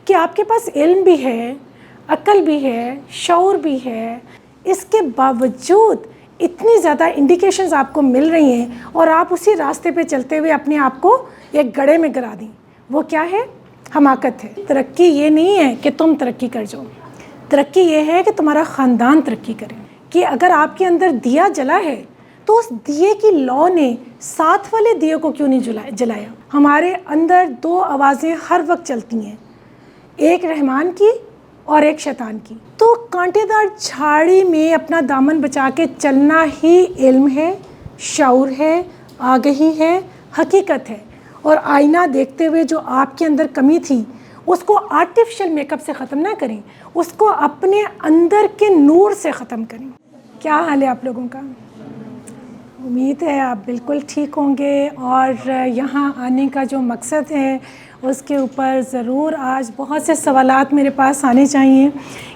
کہ آپ کے پاس علم بھی ہے، عقل بھی ہے، شعور بھی ہے، اس کے باوجود اتنی زیادہ انڈیکیشنز آپ کو مل رہی ہیں اور آپ اسی راستے پہ چلتے ہوئے اپنے آپ کو ایک گڑھے میں گرا دیں. وہ کیا ہے؟ حماقت ہے. ترقی یہ نہیں ہے کہ تم ترقی کر جاؤ، ترقی یہ ہے کہ تمہارا خاندان ترقی کرے. کہ اگر آپ کے اندر دیا جلا ہے تو اس دیے کی لو نے ساتھ والے دیے کو کیوں نہیں جلایا؟ ہمارے اندر دو آوازیں ہر وقت چلتی ہیں، ایک رحمان کی اور ایک شیطان کی. تو کانٹے دار جھاڑی میں اپنا دامن بچا کے چلنا ہی علم ہے، شعور ہے، آگہی ہے، حقیقت ہے. اور آئینہ دیکھتے ہوئے جو آپ کے اندر کمی تھی اس کو آرٹیفیشل میک اپ سے ختم نہ کریں، اس کو اپنے اندر کے نور سے ختم کریں. کیا حال ہے آپ لوگوں کا؟ امید ہے آپ بالکل ٹھیک ہوں گے. اور یہاں آنے کا جو مقصد ہے اس کے اوپر ضرور آج بہت سے سوالات میرے پاس آنے چاہیے،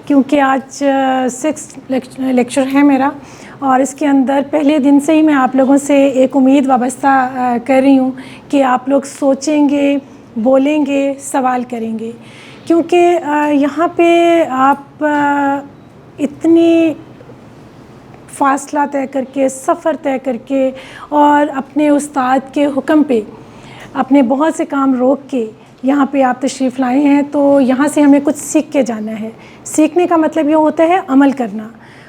کیونکہ آج 6 لیکچر ہے میرا، اور اس کے اندر پہلے دن سے ہی میں آپ لوگوں سے ایک امید وابستہ کر رہی ہوں کہ آپ لوگ سوچیں گے، بولیں گے، سوال کریں گے. کیونکہ یہاں پہ آپ اتنی فاصلہ طے کر کے، سفر طے کر کے، اور اپنے استاد کے حکم پہ اپنے بہت سے کام روک کے یہاں پہ آپ تشریف لائے ہیں، تو یہاں سے ہمیں کچھ سیکھ کے جانا ہے. سیکھنے کا مطلب یہ ہوتا ہے عمل کرنا،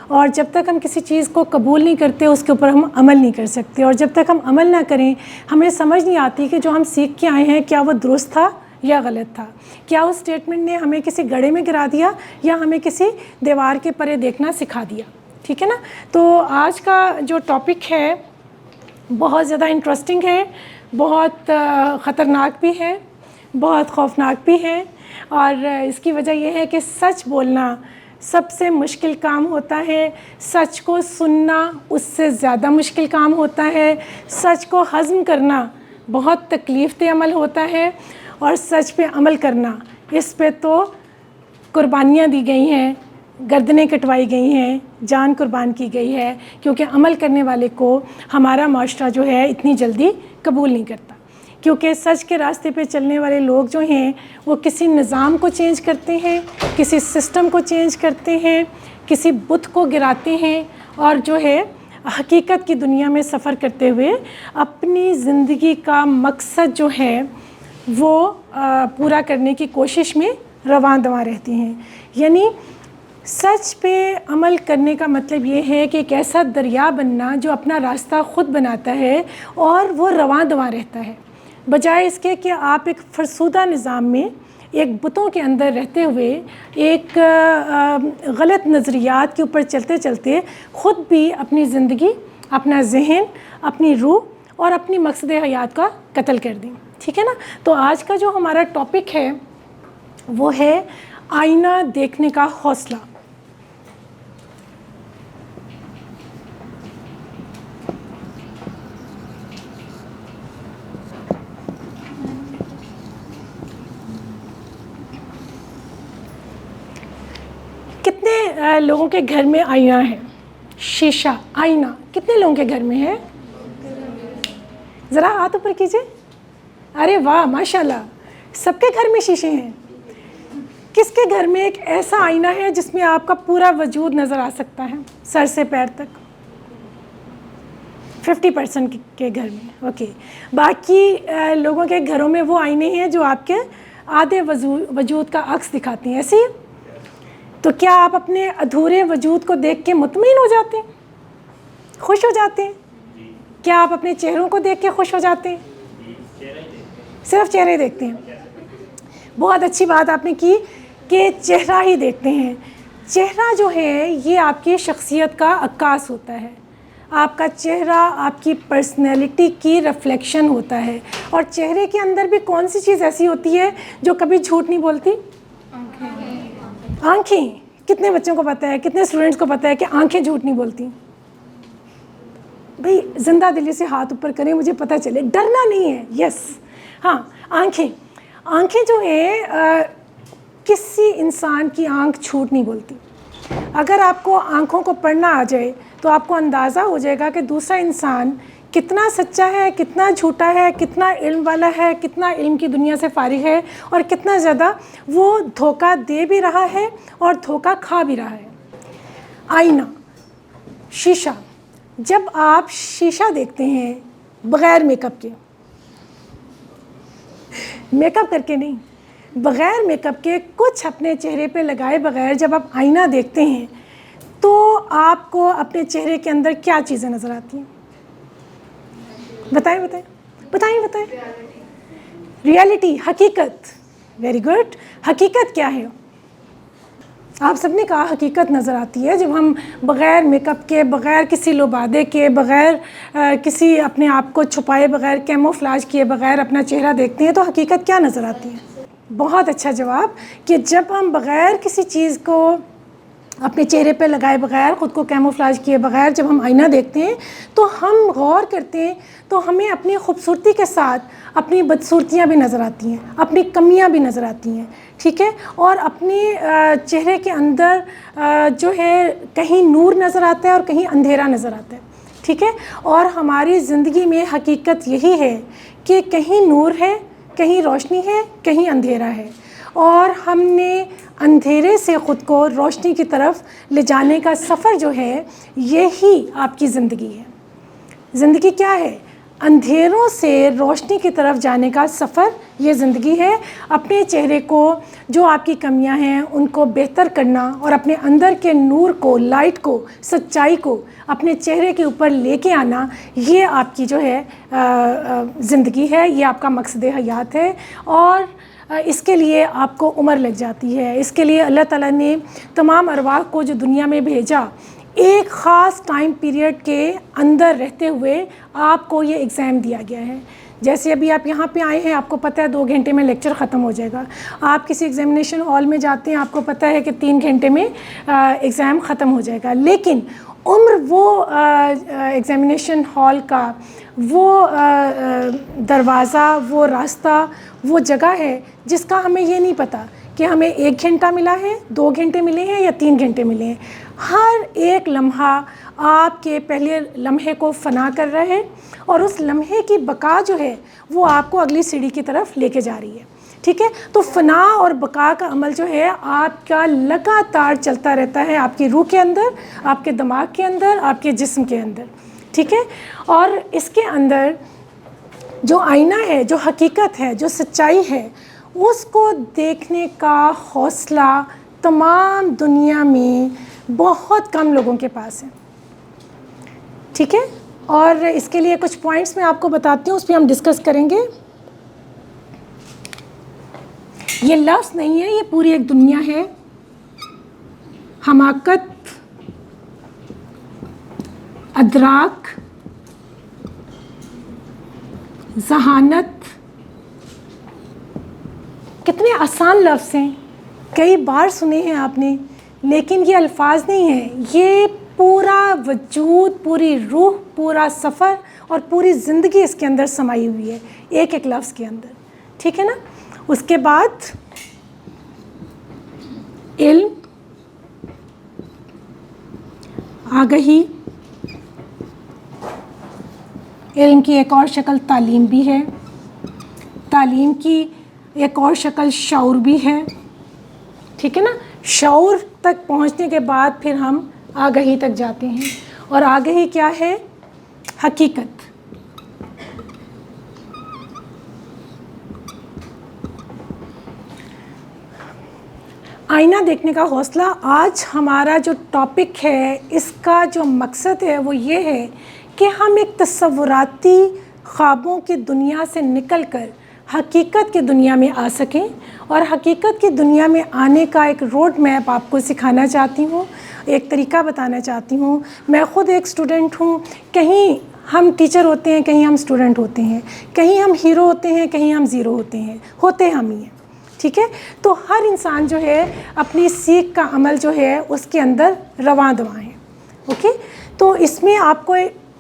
اور جب تک ہم کسی چیز کو قبول نہیں کرتے اس کے اوپر ہم عمل نہیں کر سکتے. اور جب تک ہم عمل نہ کریں ہمیں سمجھ نہیں آتی کہ جو ہم سیکھ کے آئے ہیں کیا وہ درست تھا یا غلط تھا، کیا اس اسٹیٹمنٹ نے ہمیں کسی گڑھے میں گرا دیا یا ہمیں کسی دیوار کے پرے دیکھنا سکھا دیا. ٹھیک ہے نا؟ تو آج کا جو ٹاپک ہے بہت زیادہ انٹرسٹنگ ہے، بہت خطرناک بھی ہے، بہت خوفناک بھی ہے. اور اس کی وجہ یہ ہے کہ سچ بولنا سب سے مشکل کام ہوتا ہے، سچ کو سننا اس سے زیادہ مشکل کام ہوتا ہے، سچ کو ہضم کرنا بہت تکلیف دہ عمل ہوتا ہے، اور سچ پہ عمل کرنا اس پہ تو قربانیاں دی گئی ہیں، گردنیں کٹوائی گئی ہیں، جان قربان کی گئی ہے، کیونکہ عمل کرنے والے کو ہمارا معاشرہ جو ہے اتنی جلدی قبول نہیں کرتا. کیونکہ سچ کے راستے پہ چلنے والے لوگ جو ہیں وہ کسی نظام کو چینج کرتے ہیں، کسی سسٹم کو چینج کرتے ہیں، کسی بت کو گراتے ہیں، اور جو ہے حقیقت کی دنیا میں سفر کرتے ہوئے اپنی زندگی کا مقصد جو ہے وہ پورا کرنے کی کوشش میں رواں دواں رہتے ہیں. یعنی سچ پہ عمل کرنے کا مطلب یہ ہے کہ ایک ایسا دریا بننا جو اپنا راستہ خود بناتا ہے اور وہ رواں دواں رہتا ہے، بجائے اس کے کہ آپ ایک فرسودہ نظام میں ایک بتوں کے اندر رہتے ہوئے ایک غلط نظریات کے اوپر چلتے چلتے خود بھی اپنی زندگی، اپنا ذہن، اپنی روح اور اپنی مقصد حیات کا قتل کر دیں. ٹھیک ہے نا؟ تو آج کا جو ہمارا ٹاپک ہے وہ ہے آئینہ دیکھنے کا حوصلہ. کتنے لوگوں کے گھر میں آئینہ ہے؟ شیشہ، آئینہ کتنے لوگوں کے گھر میں ہے؟ ذرا ہاتھ اوپر کیجئے. ارے واہ، ماشاءاللہ، سب کے گھر میں شیشے ہیں. کس کے گھر میں ایک ایسا آئینہ ہے جس میں آپ کا پورا وجود نظر آ سکتا ہے سر سے پیر تک؟ 50% کے گھر میں. اوکے. باقی لوگوں کے گھروں میں وہ آئینے ہیں جو آپ کے آدھے وجود کا عکس دکھاتے ہیں. ایسے ہی؟ تو کیا آپ اپنے ادھورے وجود کو دیکھ کے مطمئن ہو جاتے ہیں، خوش ہو جاتے ہیں؟ کیا آپ اپنے چہروں کو دیکھ کے خوش ہو جاتے ہیں؟ صرف چہرے دیکھتے ہیں. بہت اچھی بات آپ نے کی کہ چہرہ ہی دیکھتے ہیں. چہرہ جو ہے یہ آپ کی شخصیت کا عکاس ہوتا ہے. آپ کا چہرہ آپ کی پرسنالٹی کی ریفلیکشن ہوتا ہے. اور چہرے کے اندر بھی کون سی چیز ایسی ہوتی ہے جو کبھی جھوٹ نہیں بولتی؟ آنکھیں. کتنے بچوں کو پتہ ہے، کتنے اسٹوڈنٹس کو پتہ ہے کہ آنکھیں جھوٹ نہیں بولتی؟ بھئی زندہ دلی سے ہاتھ اوپر کریں، مجھے پتہ چلے. ڈرنا نہیں ہے. یس. ہاں، آنکھیں جو ہیں، کسی انسان کی آنکھ جھوٹ نہیں بولتی. اگر آپ کو آنکھوں کو پڑھنا آ جائے تو آپ کو اندازہ ہو جائے گا کہ دوسرا انسان کتنا سچا ہے، کتنا جھوٹا ہے، کتنا علم والا ہے، کتنا علم کی دنیا سے فارغ ہے، اور کتنا زیادہ وہ دھوکہ دے بھی رہا ہے اور دھوکہ کھا بھی رہا ہے۔ آئینہ، شیشہ، جب آپ شیشہ دیکھتے ہیں بغیر میک اپ کے، میک اپ کر کے نہیں، بغیر میک اپ کے کچھ اپنے چہرے پہ لگائے بغیر جب آپ آئینہ دیکھتے ہیں تو آپ کو اپنے چہرے کے اندر کیا چیزیں نظر آتی ہیں؟ بتائیں۔ ریالٹی، حقیقت، ویری گڈ۔ حقیقت کیا ہے؟ آپ سب نے کہا حقیقت نظر آتی ہے جب ہم بغیر میک اپ کے، بغیر کسی لبادے کے، بغیر کسی اپنے آپ کو چھپائے بغیر، کیموفلاج کیے بغیر اپنا چہرہ دیکھتے ہیں تو حقیقت کیا نظر آتی ہے؟ بہت اچھا جواب، کہ جب ہم بغیر کسی چیز کو اپنے چہرے پہ لگائے بغیر، خود کو کیموفلاج کیے بغیر جب ہم آئینہ دیکھتے ہیں تو ہم غور کرتے ہیں تو ہمیں اپنی خوبصورتی کے ساتھ اپنی بدصورتیاں بھی نظر آتی ہیں، اپنی کمیاں بھی نظر آتی ہیں، ٹھیک ہے، اور اپنے چہرے کے اندر جو ہے کہیں نور نظر آتا ہے اور کہیں اندھیرا نظر آتا ہے، ٹھیک ہے، اور ہماری زندگی میں حقیقت یہی ہے کہ کہیں نور ہے، کہیں روشنی ہے، کہیں اندھیرا ہے، اور ہم نے اندھیرے سے خود کو روشنی کی طرف لے جانے کا سفر جو ہے یہی آپ کی زندگی ہے۔ زندگی کیا ہے؟ اندھیروں سے روشنی کی طرف جانے کا سفر، یہ زندگی ہے۔ اپنے چہرے کو، جو آپ کی کمیاں ہیں ان کو بہتر کرنا اور اپنے اندر کے نور کو، لائٹ کو، سچائی کو اپنے چہرے کے اوپر لے کے آنا، یہ آپ کی جو ہے زندگی ہے، یہ آپ کا مقصد حیات ہے، اور اس کے لیے آپ کو عمر لگ جاتی ہے۔ اس کے لیے اللہ تعالیٰ نے تمام ارواح کو جو دنیا میں بھیجا، ایک خاص ٹائم پیریڈ کے اندر رہتے ہوئے آپ کو یہ ایگزام دیا گیا ہے۔ جیسے ابھی آپ یہاں پہ آئے ہیں، آپ کو پتہ ہے 2 گھنٹے میں لیکچر ختم ہو جائے گا۔ آپ کسی ایگزامینیشن ہال میں جاتے ہیں، آپ کو پتہ ہے کہ 3 گھنٹے میں ایگزام ختم ہو جائے گا، لیکن عمر وہ ایگزامینیشن ہال کا وہ دروازہ، وہ راستہ، وہ جگہ ہے جس کا ہمیں یہ نہیں پتہ کہ ہمیں 1 گھنٹہ ملا ہے، 2 گھنٹے ملے ہیں یا 3 گھنٹے ملے ہیں۔ ہر ایک لمحہ آپ کے پہلے لمحے کو فنا کر رہا ہے، اور اس لمحے کی بقا جو ہے وہ آپ کو اگلی سیڑھی کی طرف لے کے جا رہی ہے، ٹھیک ہے۔ تو فنا اور بقا کا عمل جو ہے آپ کا لگاتار چلتا رہتا ہے، آپ کی روح کے اندر، آپ کے دماغ کے اندر، آپ کے جسم کے اندر، ٹھیک ہے۔ اور اس کے اندر جو آئینہ ہے، جو حقیقت ہے، جو سچائی ہے، اس کو دیکھنے کا حوصلہ تمام دنیا میں بہت کم لوگوں کے پاس ہے، ٹھیک ہے۔ اور اس کے لیے کچھ پوائنٹس میں آپ کو بتاتی ہوں، اس پہ ہم ڈسکس کریں گے۔ یہ لفظ نہیں ہے، یہ پوری ایک دنیا ہے۔ حماقت، ادراک، ذہانت، کتنے آسان لفظ ہیں، کئی بار سنے ہیں آپ نے، لیکن یہ الفاظ نہیں ہیں، یہ پورا وجود، پوری روح، پورا سفر اور پوری زندگی اس کے اندر سمائی ہوئی ہے، ایک ایک لفظ کے اندر، ٹھیک ہے نا۔ اس کے بعد علم، آگہی، علم کی ایک اور شکل تعلیم بھی ہے، تعلیم کی ایک اور شکل شعور بھی ہے، ٹھیک ہے نا۔ شعور تک پہنچنے کے بعد پھر ہم آگہی تک جاتے ہیں، اور آگہی کیا ہے؟ حقیقت۔ آئینہ دیکھنے کا حوصلہ، آج ہمارا جو ٹاپک ہے، اس کا جو مقصد ہے وہ یہ ہے کہ ہم ایک تصوراتی خوابوں کی دنیا سے نکل کر حقیقت کی دنیا میں آ سکیں، اور حقیقت کی دنیا میں آنے کا ایک روڈ میپ آپ کو سکھانا چاہتی ہوں، ایک طریقہ بتانا چاہتی ہوں۔ میں خود ایک اسٹوڈنٹ ہوں، کہیں ہم ٹیچر ہوتے ہیں، کہیں ہم اسٹوڈنٹ ہوتے ہیں، کہیں ہم ہیرو ہوتے ہیں، کہیں ہم زیرو ہوتے ہیں، ہوتے ہم ہی ہیں، ٹھیک ہے۔ تو ہر انسان جو ہے اپنی سیکھ کا عمل جو ہے اس کے اندر رواں دواں ہے، اوکے۔ تو اس میں آپ کو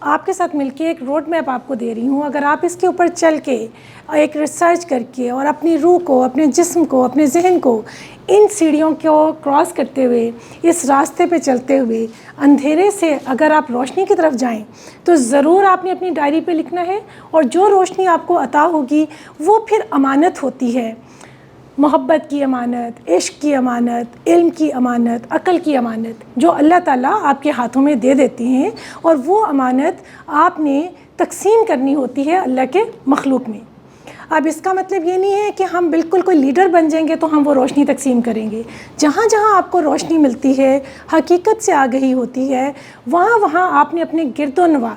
آپ کے ساتھ مل کے ایک روڈ میپ آپ کو دے رہی ہوں. اگر آپ اس کے اوپر چل کے ایک ریسرچ کر کے اور اپنی روح کو, اپنے جسم کو, اپنے ذہن کو ان سیڑھیوں کو کراس کرتے ہوئے, اس راستے پہ چلتے ہوئے اندھیرے سے اگر آپ روشنی کی طرف جائیں تو ضرور آپ نے اپنی ڈائری پہ لکھنا ہے, اور جو روشنی آپ کو عطا ہوگی وہ پھر امانت ہوتی ہے. محبت کی امانت, عشق کی امانت, علم کی امانت, عقل کی امانت, جو اللہ تعالیٰ آپ کے ہاتھوں میں دے دیتی ہیں, اور وہ امانت آپ نے تقسیم کرنی ہوتی ہے اللہ کے مخلوق میں. اب اس کا مطلب یہ نہیں ہے کہ ہم بالکل کوئی لیڈر بن جائیں گے تو ہم وہ روشنی تقسیم کریں گے. جہاں جہاں آپ کو روشنی ملتی ہے, حقیقت سے آگہی ہوتی ہے, وہاں وہاں آپ نے اپنے گرد و نواح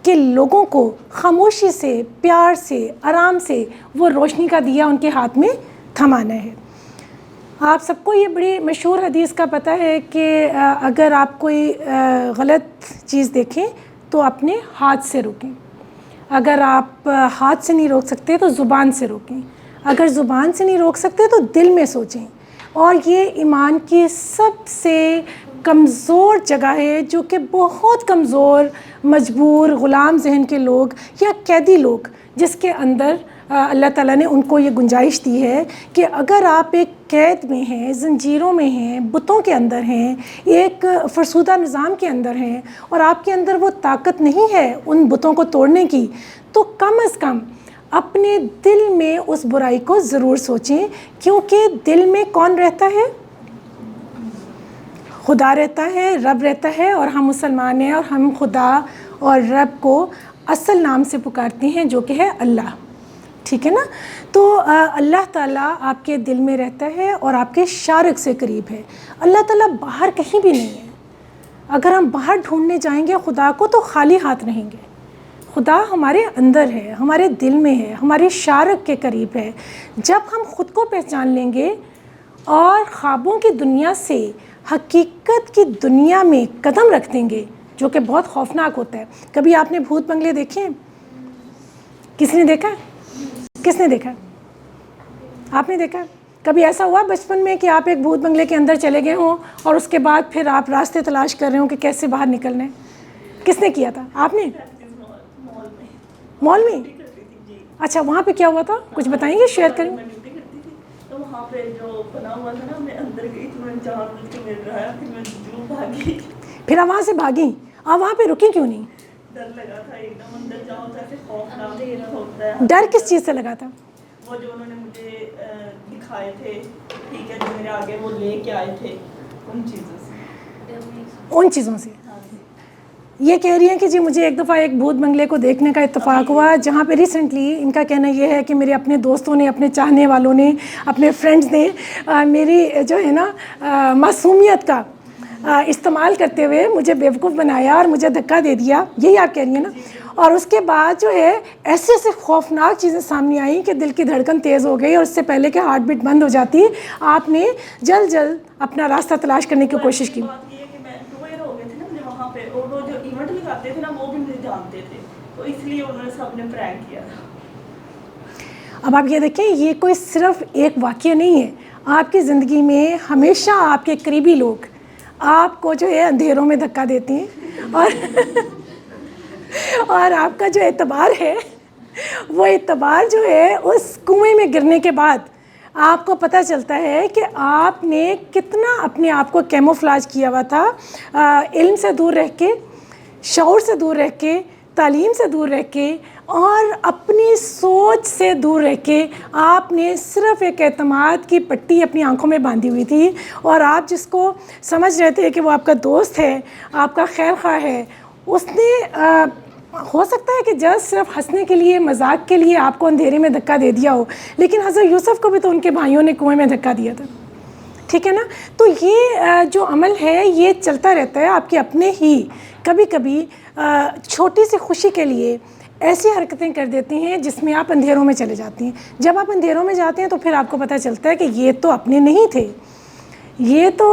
کہ لوگوں کو خاموشی سے, پیار سے, آرام سے وہ روشنی کا دیا ان کے ہاتھ میں تھمانا ہے. آپ سب کو یہ بڑی مشہور حدیث کا پتہ ہے کہ اگر آپ کوئی غلط چیز دیکھیں تو اپنے ہاتھ سے روکیں. اگر آپ ہاتھ سے نہیں روک سکتے تو زبان سے روکیں. اگر زبان سے نہیں روک سکتے تو دل میں سوچیں. اور یہ ایمان کی سب سے کمزور جگہ ہے جو کہ بہت کمزور, مجبور, غلام ذہن کے لوگ یا قیدی لوگ, جس کے اندر اللہ تعالیٰ نے ان کو یہ گنجائش دی ہے کہ اگر آپ ایک قید میں ہیں, زنجیروں میں ہیں, بتوں کے اندر ہیں, ایک فرسودہ نظام کے اندر ہیں, اور آپ کے اندر وہ طاقت نہیں ہے ان بتوں کو توڑنے کی, تو کم از کم اپنے دل میں اس برائی کو ضرور سوچیں. کیونکہ دل میں کون رہتا ہے؟ خدا رہتا ہے, رب رہتا ہے, اور ہم مسلمان ہیں اور ہم خدا اور رب کو اصل نام سے پکارتے ہیں جو کہ ہے اللہ. ٹھیک ہے نا؟ تو اللہ تعالیٰ آپ کے دل میں رہتا ہے اور آپ کے شارک سے قریب ہے. اللہ تعالیٰ باہر کہیں بھی نہیں ہے. اگر ہم باہر ڈھونڈنے جائیں گے خدا کو تو خالی ہاتھ رہیں گے. خدا ہمارے اندر ہے, ہمارے دل میں ہے, ہمارے شارک کے قریب ہے. جب ہم خود کو پہچان لیں گے اور خوابوں کی دنیا سے حقیقت کی دنیا میں قدم رکھ دیں گے, جو کہ بہت خوفناک ہوتا ہے. کبھی آپ نے بھوت بنگلے دیکھے ہیں؟ کس نے دیکھا ہے؟ کس نے دیکھا ہے؟ آپ نے دیکھا ہے؟ کبھی ایسا ہوا بچپن میں کہ آپ ایک بھوت بنگلے کے اندر چلے گئے ہوں اور اس کے بعد پھر آپ راستے تلاش کر رہے ہوں کہ کیسے باہر نکلنا ہے؟ کس نے کیا تھا؟ آپ نے؟ مال میں؟ اچھا, وہاں پہ کیا ہوا تھا کچھ بتائیں گے, شیئر کریں. تو وہاں پہ جو بنا ہوا تھا نا, میں اندر گئی تو میں جہاں مجھے مل رہا ہے پھر میں جو بھاگی. پھر آپ وہاں سے بھاگیں, آپ وہاں پہ رکی کیوں نہیں؟ ڈر لگا تھا ایک دم, اندر جاؤ تو ایسے خوفناک ہوتا ہے. ڈر کس چیز سے لگا تھا؟ وہ جو انہوں نے مجھے دکھائے تھے, ٹھیک ہے, جو میرے آگے وہ لے کے آئے تھے, ان چیزوں سے. ان چیزوں سے یہ کہہ رہی ہیں کہ جی مجھے ایک دفعہ ایک بھوت بنگلے کو دیکھنے کا اتفاق ہوا, جہاں پہ ریسنٹلی ان کا کہنا یہ ہے کہ میرے اپنے دوستوں نے, اپنے چاہنے والوں نے, اپنے فرینڈز نے میری جو ہے نا معصومیت کا استعمال کرتے ہوئے مجھے بیوقوف بنایا اور مجھے دھکا دے دیا. یہی آپ کہہ رہی ہیں نا؟ اور اس کے بعد جو ہے ایسے ایسے خوفناک چیزیں سامنے آئیں کہ دل کی دھڑکن تیز ہو گئی, اور اس سے پہلے کہ ہارٹ بیٹ بند ہو جاتی آپ نے جلد جلد اپنا راستہ تلاش کرنے کی کوشش کی. وہاں پہ اور وہ جو ایونٹ لگاتے تھے نا, وہ بھی مجھے جانتے تھے, تو اس لیے انہوں نے سب نے پرینک کیا تھا. اب آپ یہ دیکھیں, یہ کوئی صرف ایک واقعہ نہیں ہے. آپ کی زندگی میں ہمیشہ آپ کے قریبی لوگ آپ کو جو ہے اندھیروں میں دھکا دیتے ہیں, اور آپ کا جو اعتبار ہے وہ اعتبار جو ہے اس کنویں میں گرنے کے بعد آپ کو پتہ چلتا ہے کہ آپ نے کتنا اپنے آپ کو کیموفلاج کیا ہوا تھا. علم سے دور رہ کے, شعور سے دور رہ کے, تعلیم سے دور رہ کے, اور اپنی سوچ سے دور رہ کے آپ نے صرف ایک اعتماد کی پٹی اپنی آنکھوں میں باندھی ہوئی تھی, اور آپ جس کو سمجھ رہے تھے کہ وہ آپ کا دوست ہے, آپ کا خیر خواہ ہے, اس نے ہو سکتا ہے کہ جسٹ صرف ہنسنے کے لیے, مذاق کے لیے آپ کو اندھیرے میں دھکا دے دیا ہو, لیکن حضرت یوسف کو بھی تو ان کے بھائیوں نے کنویں میں دھکا دیا تھا. ٹھیک ہے نا؟ تو یہ جو عمل ہے یہ چلتا رہتا ہے. آپ کے اپنے ہی کبھی کبھی چھوٹی سی خوشی کے لیے ایسی حرکتیں کر دیتی ہیں جس میں آپ اندھیروں میں چلے جاتی ہیں. جب آپ اندھیروں میں جاتے ہیں تو پھر آپ کو پتہ چلتا ہے کہ یہ تو اپنے نہیں تھے, یہ تو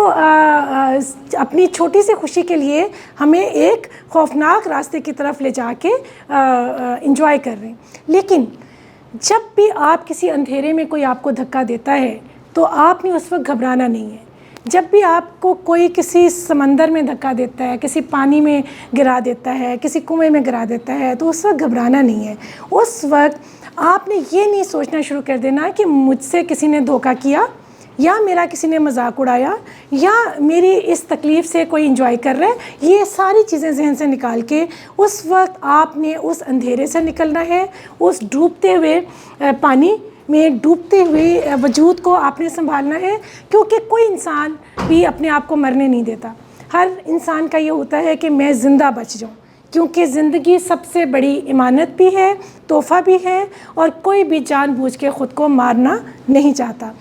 اپنی چھوٹی سی خوشی کے لیے ہمیں ایک خوفناک راستے کی طرف لے جا کے انجوائے کر رہے ہیں. لیکن جب بھی آپ کسی اندھیرے میں کوئی آپ کو دھکا دیتا ہے تو آپ نے اس وقت گھبرانا نہیں ہے, جب بھی آپ کو کوئی کسی سمندر میں دھکا دیتا ہے، کسی پانی میں گرا دیتا ہے، کسی کنویں میں گرا دیتا ہے، تو اس وقت گھبرانا نہیں ہے. اس وقت آپ نے یہ نہیں سوچنا شروع کر دینا کہ مجھ سے کسی نے دھوکہ کیا، یا میرا کسی نے مذاق اڑایا، یا میری اس تکلیف سے کوئی انجوائے کر رہا ہے. یہ ساری چیزیں ذہن سے نکال کے اس وقت آپ نے اس اندھیرے سے نکلنا ہے، اس ڈوبتے ہوئے پانی میں ڈوبتے ہوئے وجود کو آپ نے سنبھالنا ہے. کیونکہ کوئی انسان بھی اپنے آپ کو مرنے نہیں دیتا. ہر انسان کا یہ ہوتا ہے کہ میں زندہ بچ جاؤں، کیونکہ زندگی سب سے بڑی امانت بھی ہے، تحفہ بھی ہے، اور کوئی بھی جان بوجھ کے خود کو مارنا نہیں چاہتا.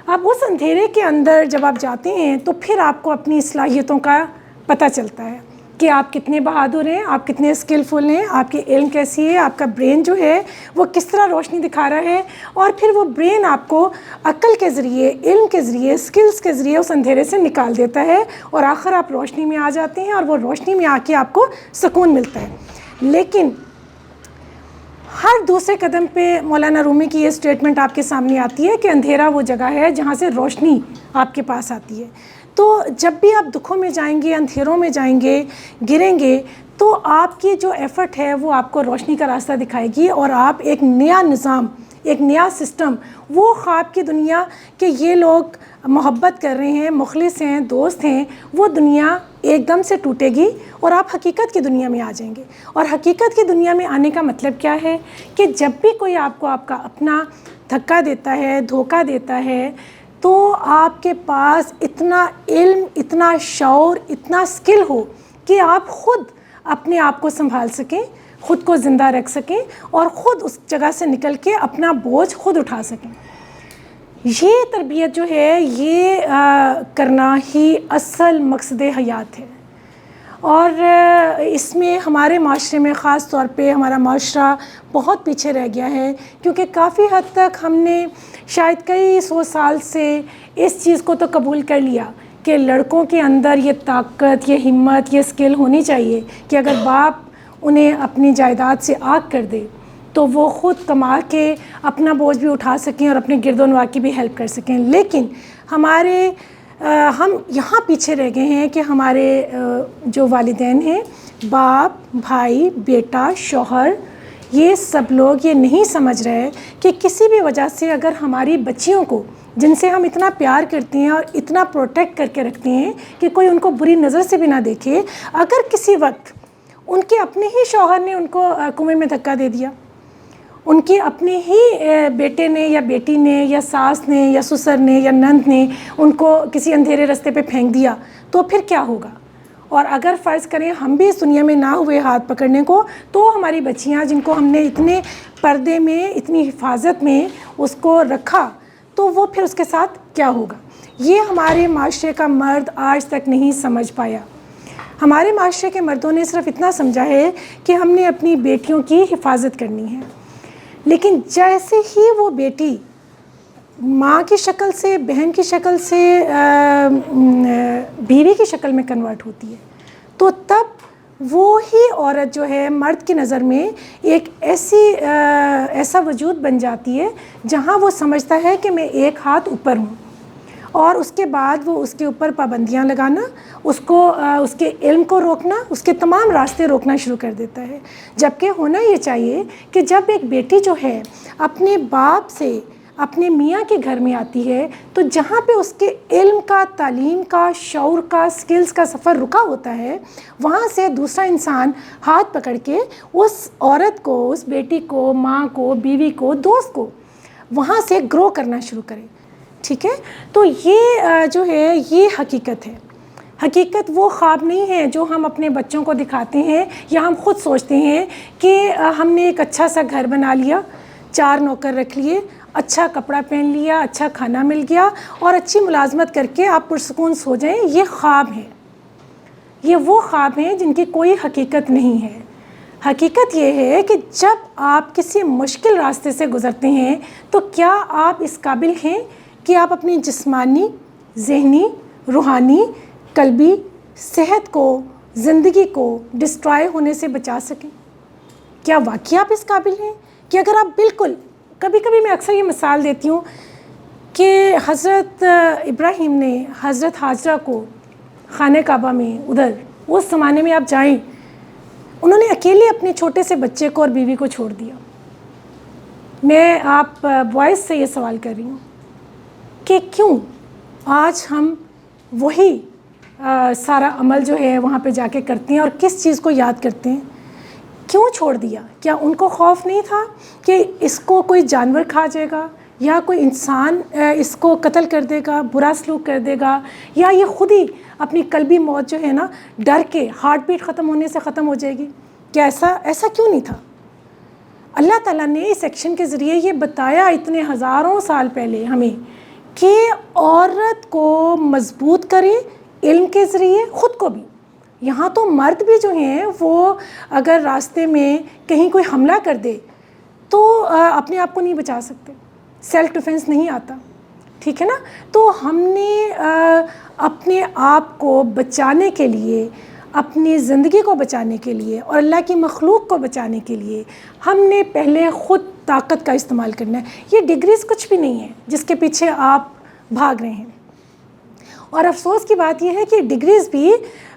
اب اس اندھیرے کے اندر جب آپ جاتے ہیں تو پھر آپ کو اپنی صلاحیتوں کا پتہ چلتا ہے کہ آپ کتنے بہادر ہیں، آپ کتنے اسکلفل ہیں، آپ کی علم کیسی ہے، آپ کا برین جو ہے وہ کس طرح روشنی دکھا رہا ہے. اور پھر وہ برین آپ کو عقل کے ذریعے، علم کے ذریعے، اسکلز کے ذریعے اس اندھیرے سے نکال دیتا ہے، اور آخر آپ روشنی میں آ جاتے ہیں، اور وہ روشنی میں آ کے آپ کو سکون ملتا ہے. لیکن ہر دوسرے قدم پہ مولانا رومی کی یہ اسٹیٹمنٹ آپ کے سامنے آتی ہے کہ اندھیرا وہ جگہ ہے جہاں سے روشنی آپ کے پاس آتی ہے. تو جب بھی آپ دکھوں میں جائیں گے، اندھیروں میں جائیں گے، گریں گے، تو آپ کی جو ایفرٹ ہے وہ آپ کو روشنی کا راستہ دکھائے گی، اور آپ ایک نیا نظام، ایک نیا سسٹم، وہ خواب کی دنیا کہ یہ لوگ محبت کر رہے ہیں، مخلص ہیں، دوست ہیں، وہ دنیا ایک دم سے ٹوٹے گی، اور آپ حقیقت کی دنیا میں آ جائیں گے. اور حقیقت کی دنیا میں آنے کا مطلب کیا ہے کہ جب بھی کوئی آپ کو آپ کا اپنا دھکا دیتا ہے، دھوکہ دیتا ہے، تو آپ کے پاس اتنا علم، اتنا شعور، اتنا اسکل ہو کہ آپ خود اپنے آپ کو سنبھال سکیں، خود کو زندہ رکھ سکیں، اور خود اس جگہ سے نکل کے اپنا بوجھ خود اٹھا سکیں. یہ تربیت جو ہے یہ کرنا ہی اصل مقصد حیات ہے. اور اس میں ہمارے معاشرے میں خاص طور پہ ہمارا معاشرہ بہت پیچھے رہ گیا ہے، کیونکہ کافی حد تک ہم نے شاید کئی سو سال سے اس چیز کو تو قبول کر لیا کہ لڑکوں کے اندر یہ طاقت، یہ ہمت، یہ اسکل ہونی چاہیے کہ اگر باپ انہیں اپنی جائیداد سے آگ کر دے تو وہ خود کما کے اپنا بوجھ بھی اٹھا سکیں اور اپنے گرد و نواح کی بھی ہیلپ کر سکیں. لیکن ہم یہاں پیچھے رہ گئے ہیں کہ ہمارے جو والدین ہیں، باپ، بھائی، بیٹا، شوہر، یہ سب لوگ یہ نہیں سمجھ رہے کہ کسی بھی وجہ سے اگر ہماری بچیوں کو، جن سے ہم اتنا پیار کرتے ہیں اور اتنا پروٹیکٹ کر کے رکھتے ہیں کہ کوئی ان کو بری نظر سے بھی نہ دیکھے، اگر کسی وقت ان کے اپنے ہی شوہر نے ان کو کنویں میں دھکا دے دیا، ان کے اپنے ہی بیٹے نے یا بیٹی نے یا ساس نے یا سسر نے یا نند نے ان کو کسی اندھیرے راستے پہ پھینک دیا، تو پھر کیا ہوگا؟ اور اگر فرض کریں ہم بھی اس دنیا میں نہ ہوئے ہاتھ پکڑنے کو، تو ہماری بچیاں جن کو ہم نے اتنے پردے میں، اتنی حفاظت میں اس کو رکھا، تو وہ پھر اس کے ساتھ کیا ہوگا؟ یہ ہمارے معاشرے کا مرد آج تک نہیں سمجھ پایا. ہمارے معاشرے کے مردوں نے صرف اتنا سمجھا ہے کہ ہم نے اپنی بیٹیوں کی حفاظت کرنی ہے، لیکن جیسے ہی وہ بیٹی ماں کی شکل سے، بہن کی شکل سے بیوی کی شکل میں کنورٹ ہوتی ہے، تو تب وہی عورت جو ہے مرد کی نظر میں ایک ایسا وجود بن جاتی ہے جہاں وہ سمجھتا ہے کہ میں ایک ہاتھ اوپر ہوں، اور اس کے بعد وہ اس کے اوپر پابندیاں لگانا، اس کو اس کے علم کو روکنا، اس کے تمام راستے روکنا شروع کر دیتا ہے. جبکہ ہونا یہ چاہیے کہ جب ایک بیٹی جو ہے اپنے باپ سے اپنے میاں کے گھر میں آتی ہے، تو جہاں پہ اس کے علم کا، تعلیم کا، شعور کا، سکلز کا سفر رکا ہوتا ہے، وہاں سے دوسرا انسان ہاتھ پکڑ کے اس عورت کو، اس بیٹی کو، ماں کو، بیوی کو، دوست کو وہاں سے گرو کرنا شروع کرے. ٹھیک ہے؟ تو یہ جو ہے یہ حقیقت ہے. حقیقت وہ خواب نہیں ہے جو ہم اپنے بچوں کو دکھاتے ہیں یا ہم خود سوچتے ہیں کہ ہم نے ایک اچھا سا گھر بنا لیا، 4 نوکر رکھ لیے، اچھا کپڑا پہن لیا، اچھا کھانا مل گیا، اور اچھی ملازمت کر کے آپ پرسکون سو جائیں. یہ خواب ہیں، یہ وہ خواب ہیں جن کی کوئی حقیقت نہیں ہے. حقیقت یہ ہے کہ جب آپ کسی مشکل راستے سے گزرتے ہیں تو کیا آپ اس قابل ہیں کہ آپ اپنی جسمانی، ذہنی، روحانی، قلبی صحت کو، زندگی کو ڈسٹرائے ہونے سے بچا سکیں؟ کیا واقعی آپ اس قابل ہیں کہ اگر آپ بالکل، کبھی کبھی میں اکثر یہ مثال دیتی ہوں کہ حضرت ابراہیم نے حضرت حاجرہ کو خانہ کعبہ میں ادھر اس زمانے میں آپ جائیں، انہوں نے اکیلے اپنے چھوٹے سے بچے کو اور بیوی کو چھوڑ دیا. میں آپ بوائز سے یہ سوال کر رہی ہوں کہ کیوں آج ہم وہی سارا عمل جو ہے وہاں پہ جا کے کرتے ہیں اور کس چیز کو یاد کرتے ہیں؟ کیوں چھوڑ دیا؟ کیا ان کو خوف نہیں تھا کہ اس کو کوئی جانور کھا جائے گا، یا کوئی انسان اس کو قتل کر دے گا، برا سلوک کر دے گا، یا یہ خود ہی اپنی قلبی موت جو ہے نا ڈر کے ہارٹ بیٹ ختم ہونے سے ختم ہو جائے گی؟ کیا ایسا کیوں نہیں تھا؟ اللہ تعالیٰ نے اس ایکشن کے ذریعے یہ بتایا اتنے ہزاروں سال پہلے ہمیں کہ عورت کو مضبوط کرے علم کے ذریعے، خود کو بھی. یہاں تو مرد بھی جو ہیں وہ اگر راستے میں کہیں کوئی حملہ کر دے تو اپنے آپ کو نہیں بچا سکتے، سیلف ڈیفینس نہیں آتا، ٹھیک ہے نا. تو ہم نے اپنے آپ کو بچانے کے لیے، اپنی زندگی کو بچانے کے لیے اور اللہ کی مخلوق کو بچانے کے لیے ہم نے پہلے خود طاقت کا استعمال کرنا ہے. یہ ڈگریز کچھ بھی نہیں ہے جس کے پیچھے آپ بھاگ رہے ہیں. اور افسوس کی بات یہ ہے کہ ڈگریز بھی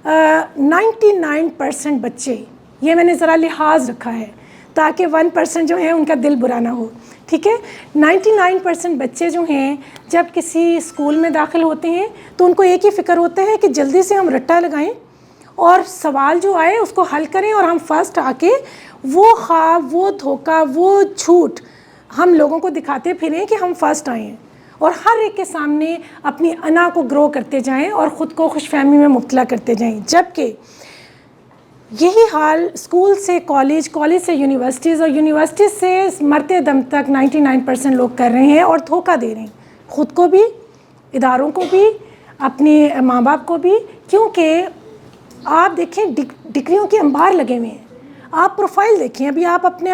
99% بچے، یہ میں نے ذرا لحاظ رکھا ہے تاکہ 1% جو ہیں ان کا دل برا نہ ہو، ٹھیک ہے. 99% بچے جو ہیں جب کسی اسکول میں داخل ہوتے ہیں تو ان کو ایک ہی فکر ہوتا ہے کہ جلدی سے ہم رٹا لگائیں اور سوال جو آئے اس کو حل کریں اور ہم فرسٹ آ کے وہ خواب، وہ دھوکہ، وہ جھوٹ ہم لوگوں کو دکھاتے پھریں کہ ہم فرسٹ آئے ہیں، اور ہر ایک کے سامنے اپنی انا کو گرو کرتے جائیں اور خود کو خوش فہمی میں مبتلا کرتے جائیں. جبکہ یہی حال اسکول سے کالج، کالج سے یونیورسٹیز اور یونیورسٹیز سے مرتے دم تک 99% لوگ کر رہے ہیں اور دھوکہ دے رہے ہیں، خود کو بھی، اداروں کو بھی، اپنے ماں باپ کو بھی. کیونکہ آپ دیکھیں ڈگریوں کے انبار لگے ہوئے ہیں. آپ پروفائل دیکھیں، ابھی آپ اپنے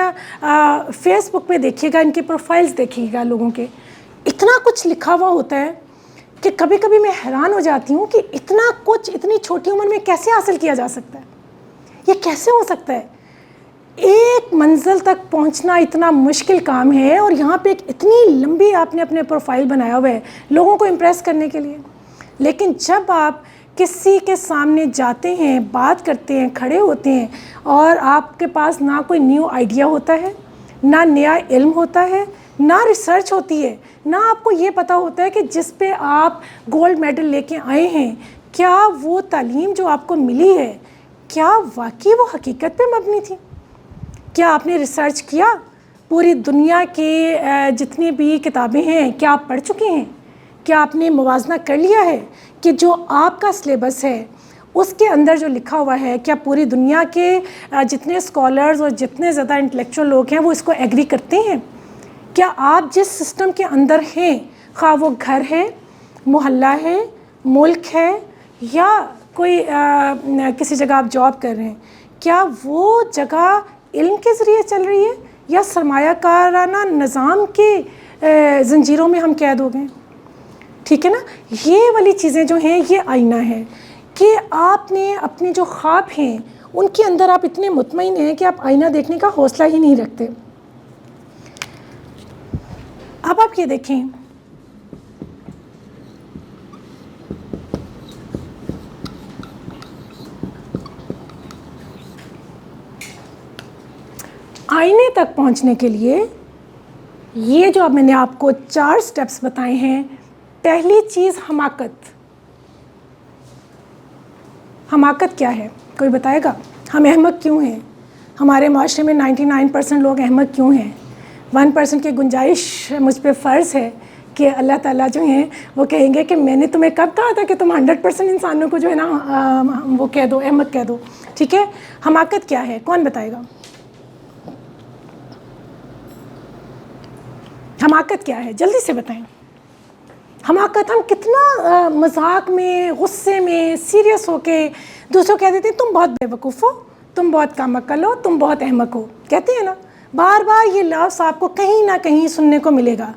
فیس بک پہ دیکھیے گا، ان کے پروفائلز دیکھیے گا لوگوں کے، اتنا کچھ لکھا ہوا ہوتا ہے کہ کبھی کبھی میں حیران ہو جاتی ہوں کہ اتنا کچھ اتنی چھوٹی عمر میں کیسے حاصل کیا جا سکتا ہے؟ یہ کیسے ہو سکتا ہے؟ ایک منزل تک پہنچنا اتنا مشکل کام ہے، اور یہاں پہ ایک اتنی لمبی آپ نے اپنے پروفائل بنایا ہوا ہے لوگوں کو امپریس کرنے کے لیے. لیکن جب آپ کسی کے سامنے جاتے ہیں، بات کرتے ہیں، کھڑے ہوتے ہیں، اور آپ کے پاس نہ کوئی نیو آئیڈیا ہوتا ہے، نہ نیا علم ہوتا ہے، نہ ریسرچ ہوتی ہے، نہ آپ کو یہ پتہ ہوتا ہے کہ جس پہ آپ گولڈ میڈل لے کے آئے ہیں کیا وہ تعلیم جو آپ کو ملی ہے کیا واقعی وہ حقیقت پہ مبنی تھی؟ کیا آپ نے ریسرچ کیا؟ پوری دنیا کے جتنی بھی کتابیں ہیں کیا آپ پڑھ چکے ہیں؟ کیا آپ نے موازنہ کر لیا ہے کہ جو آپ کا سلیبس ہے اس کے اندر جو لکھا ہوا ہے کیا پوری دنیا کے جتنے اسکالرز اور جتنے زیادہ انٹلیکچوئل لوگ ہیں وہ اس کو ایگری کرتے ہیں؟ کیا آپ جس سسٹم کے اندر ہیں، خواہ وہ گھر ہے، محلہ ہے، ملک ہے، یا کوئی کسی جگہ آپ جاب کر رہے ہیں، کیا وہ جگہ علم کے ذریعے چل رہی ہے یا سرمایہ کارانہ نظام کے زنجیروں میں ہم قید ہو گئے؟ ٹھیک ہے نا. یہ والی چیزیں جو ہیں یہ آئینہ ہے کہ آپ نے اپنے جو خواب ہیں ان کے اندر آپ اتنے مطمئن ہیں کہ آپ آئینہ دیکھنے کا حوصلہ ہی نہیں رکھتے. اب آپ یہ دیکھیں، آئینے تک پہنچنے کے لیے یہ جو اب میں نے آپ کو 4 سٹیپس بتائے ہیں. پہلی چیز حماقت. حماقت کیا ہے؟ کوئی بتائے گا؟ ہم احمق کیوں ہیں؟ ہمارے معاشرے میں 99% لوگ احمق کیوں ہیں؟ 1% کی گنجائش مجھ پہ فرض ہے کہ اللہ تعالیٰ جو ہیں وہ کہیں گے کہ میں نے تمہیں کب کہا تھا کہ تم 100% انسانوں کو جو ہے نا وہ کہہ دو، احمق کہہ دو. ٹھیک ہے. حماقت کیا ہے؟ کون بتائے گا؟ حماقت کیا ہے؟ جلدی سے بتائیں. حماقت ہم کتنا مذاق میں، غصے میں، سیریس ہو کے دوسروں کہہ دیتے ہیں تم بہت بے وقوف ہو، تم بہت کم عقل ہو، تم بہت احمق ہو. کہتے ہیں نا، بار بار یہ لفظ آپ کو کہیں نہ کہیں سننے کو ملے گا.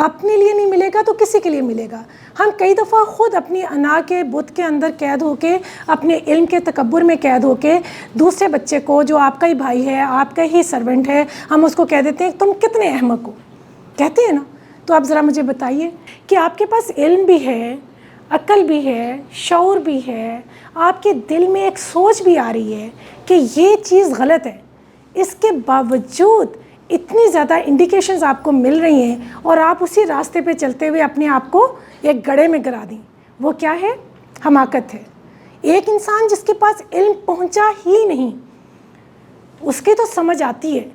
اپنے لیے نہیں ملے گا تو کسی کے لیے ملے گا. ہم کئی دفعہ خود اپنی انا کے بت کے اندر قید ہو کے، اپنے علم کے تکبر میں قید ہو کے دوسرے بچے کو جو آپ کا ہی بھائی ہے، آپ کا ہی سرونٹ ہے، ہم اس کو کہہ دیتے ہیں تم کتنے احمق ہو. کہتے ہیں نا. تو آپ ذرا مجھے بتائیے کہ آپ کے پاس علم بھی ہے، عقل بھی ہے، شعور بھی ہے، آپ کے دل میں ایک سوچ بھی آ رہی ہے کہ یہ چیز غلط ہے، اس کے باوجود اتنی زیادہ انڈیکیشنز آپ کو مل رہی ہیں اور آپ اسی راستے پہ چلتے ہوئے اپنے آپ کو ایک گڑھے میں گرا دیں، وہ کیا ہے؟ حماقت ہے۔ ایک انسان جس کے پاس علم پہنچا ہی نہیں، اس کی تو سمجھ آتی ہے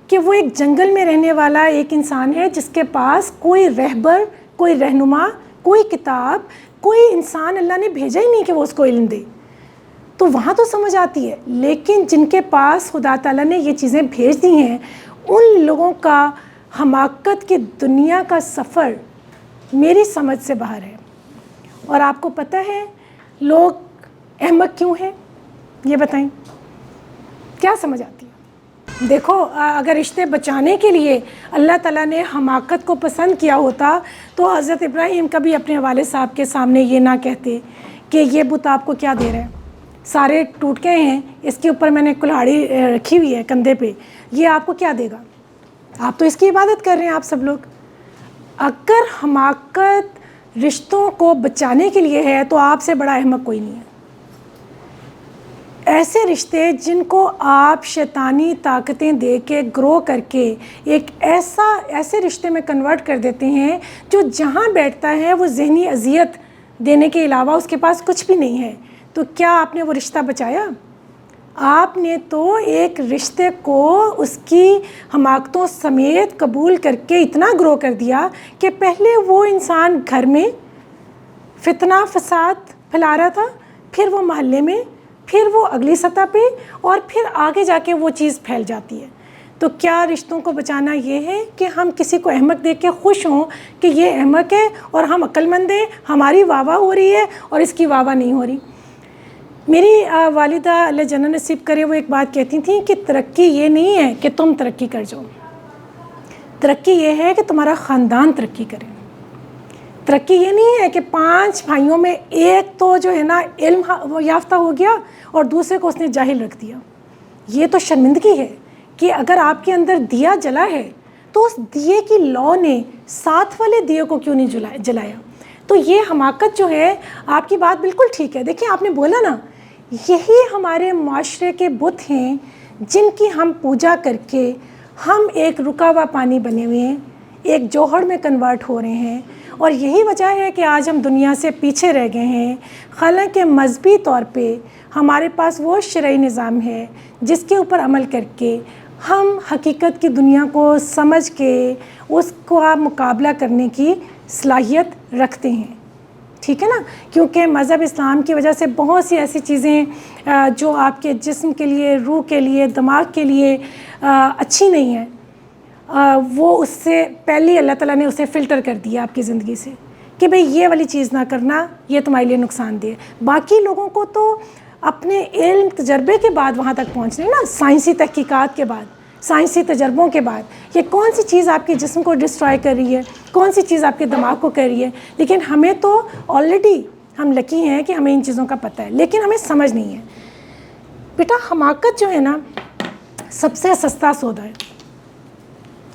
کہ وہ ایک جنگل میں رہنے والا ایک انسان ہے جس کے پاس کوئی رہبر، کوئی رہنما، کوئی کتاب، کوئی انسان اللہ نے بھیجا ہی نہیں کہ وہ اس کو علم دے، تو وہاں تو سمجھ آتی ہے۔ لیکن جن کے پاس خدا تعالیٰ نے یہ چیزیں بھیج دی ہیں، ان لوگوں کا حماقت کی دنیا کا سفر میری سمجھ سے باہر ہے۔ اور آپ کو پتہ ہے لوگ احمق کیوں ہیں؟ یہ بتائیں، کیا سمجھ آتی ہے؟ دیکھو، اگر رشتے بچانے کے لیے اللہ تعالیٰ نے حماقت کو پسند کیا ہوتا تو حضرت ابراہیم کبھی اپنے والد صاحب کے سامنے یہ نہ کہتے کہ یہ بت آپ کو کیا دے رہے ہیں، سارے ٹوٹ گئے ہیں، اس کے اوپر میں نے کلہاڑی رکھی ہوئی ہے کندھے پہ، یہ آپ کو کیا دے گا؟ آپ تو اس کی عبادت کر رہے ہیں آپ سب لوگ۔ اگر حماقت رشتوں کو بچانے کے لیے ہے تو آپ سے بڑا احمق کوئی نہیں ہے۔ ایسے رشتے جن کو آپ شیطانی طاقتیں دے کے گرو کر کے ایک ایسے رشتے میں کنورٹ کر دیتے ہیں جو جہاں بیٹھتا ہے وہ ذہنی اذیت دینے کے علاوہ اس کے پاس کچھ بھی نہیں ہے، تو کیا آپ نے وہ رشتہ بچایا؟ آپ نے تو ایک رشتے کو اس کی حماقتوں سمیت قبول کر کے اتنا گرو کر دیا کہ پہلے وہ انسان گھر میں فتنہ فساد پھیلا رہا تھا، پھر وہ محلے میں، پھر وہ اگلی سطح پہ، اور پھر آگے جا کے وہ چیز پھیل جاتی ہے۔ تو کیا رشتوں کو بچانا یہ ہے کہ ہم کسی کو احمق دیکھ کے خوش ہوں کہ یہ احمق ہے اور ہم عقل مند ہیں، ہماری واہ واہ ہو رہی ہے اور اس کی واہ واہ نہیں ہو رہی؟ میری والدہ اللہ جنت نصیب کرے وہ ایک بات کہتی تھیں کہ ترقی یہ نہیں ہے کہ تم ترقی کر جاؤ، ترقی یہ ہے کہ تمہارا خاندان ترقی کرے۔ ترقی یہ نہیں ہے کہ 5 بھائیوں میں ایک تو جو ہے نا علم یافتہ ہو گیا اور دوسرے کو اس نے جاہل رکھ دیا۔ یہ تو شرمندگی ہے کہ اگر آپ کے اندر دیا جلا ہے تو اس دیے کی لو نے ساتھ والے دیے کو کیوں نہیں جلایا؟ تو یہ حماقت جو ہے، آپ کی بات بالکل ٹھیک ہے۔ دیکھیں، آپ نے بولا نا، یہی ہمارے معاشرے کے بت ہیں جن کی ہم پوجا کر کے ہم ایک رکا ہوا پانی بنے ہوئے ہیں، ایک جوہر میں کنورٹ ہو رہے ہیں، اور یہی وجہ ہے کہ آج ہم دنیا سے پیچھے رہ گئے ہیں۔ حالانکہ مذہبی طور پہ ہمارے پاس وہ شرعی نظام ہے جس کے اوپر عمل کر کے ہم حقیقت کی دنیا کو سمجھ کے اس کو مقابلہ کرنے کی صلاحیت رکھتے ہیں، ٹھیک ہے نا؟ کیونکہ مذہب اسلام کی وجہ سے بہت سی ایسی چیزیں جو آپ کے جسم کے لیے، روح کے لیے، دماغ کے لیے اچھی نہیں ہیں، وہ اس سے پہلے اللہ تعالیٰ نے اسے فلٹر کر دیا آپ کی زندگی سے کہ بھئی یہ والی چیز نہ کرنا، یہ تمہارے لیے نقصان دہ۔ باقی لوگوں کو تو اپنے علم تجربے کے بعد وہاں تک پہنچنے نا، سائنسی تحقیقات کے بعد، سائنسی تجربوں کے بعد، یہ کون سی چیز آپ کے جسم کو ڈسٹرائے کر رہی ہے، کون سی چیز آپ کے دماغ کو کر رہی ہے۔ لیکن ہمیں تو آلریڈی ہم لکی ہیں کہ ہمیں ان چیزوں کا پتہ ہے، لیکن ہمیں سمجھ نہیں ہے۔ بیٹا، حماقت جو ہے نا سب سے سستا سودا ہے۔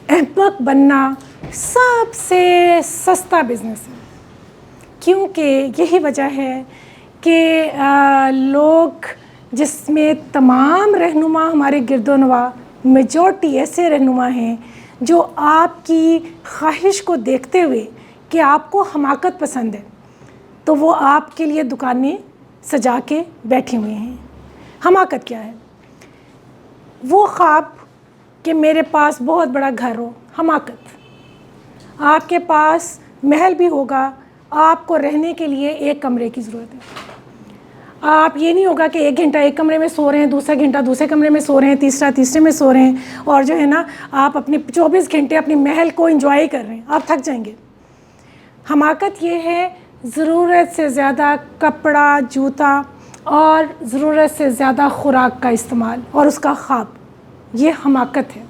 احمق بننا سب سے سستا بزنس ہے، کیونکہ یہی وجہ ہے کہ لوگ، جس میں تمام رہنما ہمارے گرد و نواح میجورٹی ایسے رہنما ہیں جو آپ کی خواہش کو دیکھتے ہوئے کہ آپ کو حماقت پسند ہے تو وہ آپ کے لیے دکانیں سجا کے بیٹھے ہوئے ہیں۔ حماقت کیا ہے؟ وہ خواب کہ میرے پاس بہت بڑا گھر ہو، حماقت۔ آپ کے پاس محل بھی ہوگا، آپ کو رہنے کے لیے ایک کمرے کی ضرورت ہے۔ آپ یہ نہیں ہوگا کہ 1 گھنٹہ ایک کمرے میں سو رہے ہیں، دوسرا گھنٹہ دوسرے کمرے میں سو رہے ہیں، تیسرے میں سو رہے ہیں، اور جو ہے نا آپ اپنے 24 گھنٹے اپنی محل کو انجوائے کر رہے ہیں، آپ تھک جائیں گے۔ حماقت یہ ہے ضرورت سے زیادہ کپڑا، جوتا اور ضرورت سے زیادہ خوراک کا استعمال اور اس کا خواب، یہ حماقت ہے۔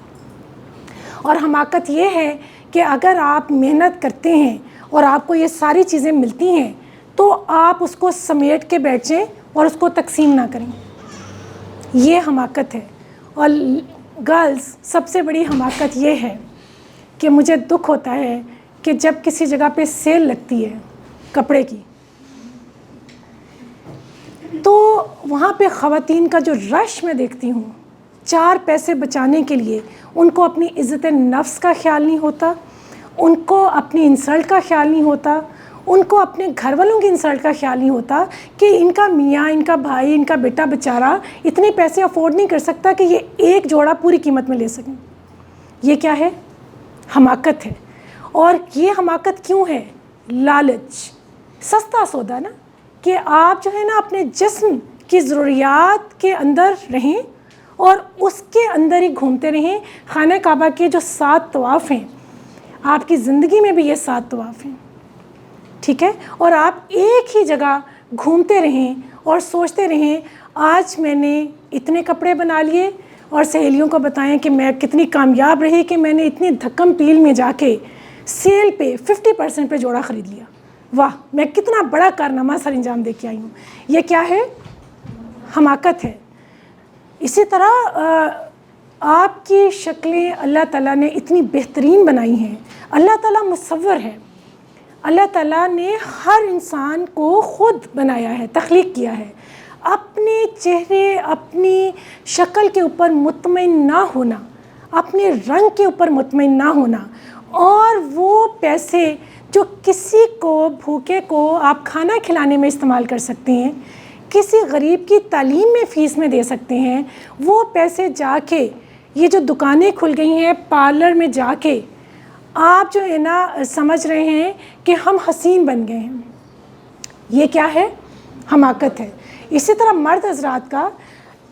اور حماقت یہ ہے کہ اگر آپ محنت کرتے ہیں اور آپ کو یہ ساری چیزیں ملتی ہیں تو آپ اس کو سمیٹ کے بیٹھ جائیں اور اس کو تقسیم نہ کریں، یہ حماقت ہے۔ اور گرلز، سب سے بڑی حماقت یہ ہے کہ مجھے دکھ ہوتا ہے کہ جب کسی جگہ پہ سیل لگتی ہے کپڑے کی تو وہاں پہ خواتین کا جو رش میں دیکھتی ہوں، 4 پیسے بچانے کے لیے ان کو اپنی عزت نفس کا خیال نہیں ہوتا، ان کو اپنی انسلٹ کا خیال نہیں ہوتا، ان کو اپنے گھر والوں کی انسلٹ کا خیال نہیں ہوتا کہ ان کا میاں، ان کا بھائی، ان کا بیٹا بیچارہ اتنے پیسے افورڈ نہیں کر سکتا کہ یہ ایک جوڑا پوری قیمت میں لے سکیں۔ یہ کیا ہے؟ حماقت ہے۔ اور یہ حماقت کیوں ہے؟ لالچ، سستا سودا نا، کہ آپ جو ہے نا اپنے جسم کی ضروریات کے اندر رہیں اور اس کے اندر ہی گھومتے رہیں۔ خانہ کعبہ کے جو 7 طواف ہیں، آپ کی زندگی میں بھی یہ 7 طواف ہیں، ٹھیک ہے؟ اور آپ ایک ہی جگہ گھومتے رہیں اور سوچتے رہیں آج میں نے اتنے کپڑے بنا لیے، اور سہیلیوں کو بتائیں کہ میں کتنی کامیاب رہی کہ میں نے اتنی دھکم پیل میں جا کے سیل پہ 50% پہ جوڑا خرید لیا، واہ میں کتنا بڑا کارنامہ سر انجام دے کے آئی ہوں۔ یہ کیا ہے؟ حماقت ہے۔ اسی طرح آپ کی شکلیں اللہ تعالیٰ نے اتنی بہترین بنائی ہیں۔ اللہ تعالیٰ مصور ہے، اللہ تعالیٰ نے ہر انسان کو خود بنایا ہے، تخلیق کیا ہے۔ اپنے چہرے، اپنی شکل کے اوپر مطمئن نہ ہونا، اپنے رنگ کے اوپر مطمئن نہ ہونا، اور وہ پیسے جو کسی کو بھوکے کو آپ کھانا کھلانے میں استعمال کر سکتے ہیں، کسی غریب کی تعلیم میں فیس میں دے سکتے ہیں، وہ پیسے جا کے یہ جو دکانیں کھل گئی ہیں پارلر میں جا کے آپ جو ہے نا سمجھ رہے ہیں کہ ہم حسین بن گئے ہیں۔ یہ کیا ہے؟ حماقت ہے۔ اسی طرح مرد حضرات کا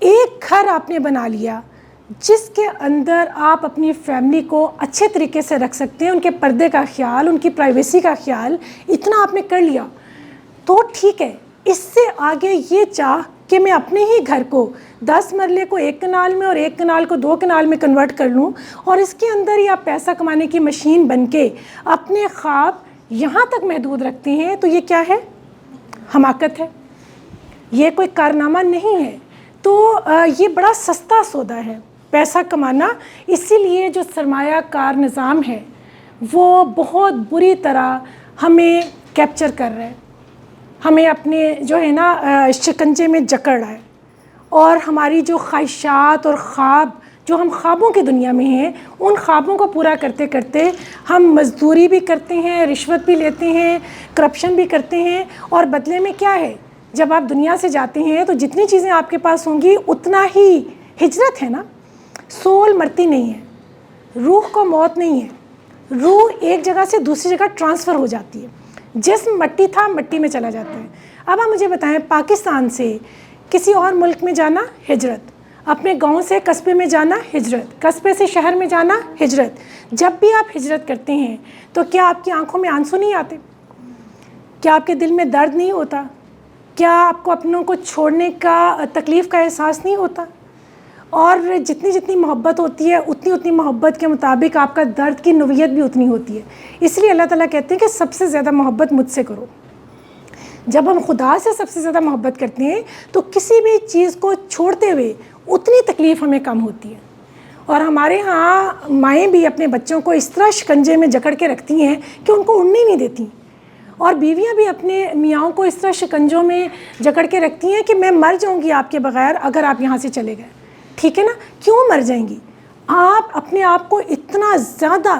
ایک گھر آپ نے بنا لیا جس کے اندر آپ اپنی فیملی کو اچھے طریقے سے رکھ سکتے ہیں، ان کے پردے کا خیال، ان کی پرائیویسی کا خیال، اتنا آپ نے کر لیا تو ٹھیک ہے۔ اس سے آگے یہ چاہ کہ میں اپنے ہی گھر کو 10 مرلے کو 1 کنال میں اور 1 کنال کو 2 کنال میں کنورٹ کر لوں، اور اس کے اندر ہی آپ پیسہ کمانے کی مشین بن کے اپنے خواب یہاں تک محدود رکھتے ہیں، تو یہ کیا ہے؟ حماقت ہے۔ یہ کوئی کارنامہ نہیں ہے۔ تو یہ بڑا سستا سودا ہے پیسہ کمانا۔ اسی لیے جو سرمایہ کار نظام ہے وہ بہت بری طرح ہمیں کیپچر کر رہا ہے، ہمیں اپنے جو ہے نا شکنجے میں جکڑ رہا ہے، اور ہماری جو خواہشات اور خواب جو ہم خوابوں کی دنیا میں ہیں، ان خوابوں کو پورا کرتے کرتے ہم مزدوری بھی کرتے ہیں، رشوت بھی لیتے ہیں، کرپشن بھی کرتے ہیں، اور بدلے میں کیا ہے؟ جب آپ دنیا سے جاتے ہیں تو جتنی چیزیں آپ کے پاس ہوں گی اتنا ہی ہجرت ہے نا۔ سول مرتی نہیں ہے، روح کو موت نہیں ہے، روح ایک جگہ سے دوسری جگہ ٹرانسفر ہو جاتی ہے۔ جسم مٹی تھا، مٹی میں چلا جاتا ہے۔ اب آپ مجھے بتائیں، پاکستان سے کسی اور ملک میں جانا ہجرت، اپنے گاؤں سے قصبے میں جانا ہجرت، قصبے سے شہر میں جانا ہجرت۔ جب بھی آپ ہجرت کرتے ہیں تو کیا آپ کی آنکھوں میں آنسو نہیں آتے؟ کیا آپ کے دل میں درد نہیں ہوتا؟ کیا آپ کو اپنوں کو چھوڑنے کا تکلیف کا احساس نہیں ہوتا؟ اور جتنی جتنی محبت ہوتی ہے اتنی اتنی محبت کے مطابق آپ کا درد کی نوعیت بھی اتنی ہوتی ہے۔ اس لیے اللہ تعالیٰ کہتے ہیں کہ سب سے زیادہ محبت مجھ سے کرو۔ جب ہم خدا سے سب سے زیادہ محبت کرتے ہیں تو کسی بھی چیز کو چھوڑتے ہوئے اتنی تکلیف ہمیں کم ہوتی ہے۔ اور ہمارے ہاں مائیں بھی اپنے بچوں کو اس طرح شکنجے میں جکڑ کے رکھتی ہیں کہ ان کو اڑنے نہیں دیتی، اور بیویاں بھی اپنے میاں کو اس طرح شکنجوں میں جکڑ کے رکھتی ہیں کہ میں مر جاؤں گی آپ کے بغیر اگر آپ یہاں سے چلے گئے، ٹھیک ہے نا؟ کیوں مر جائیں گی؟ آپ اپنے آپ کو اتنا زیادہ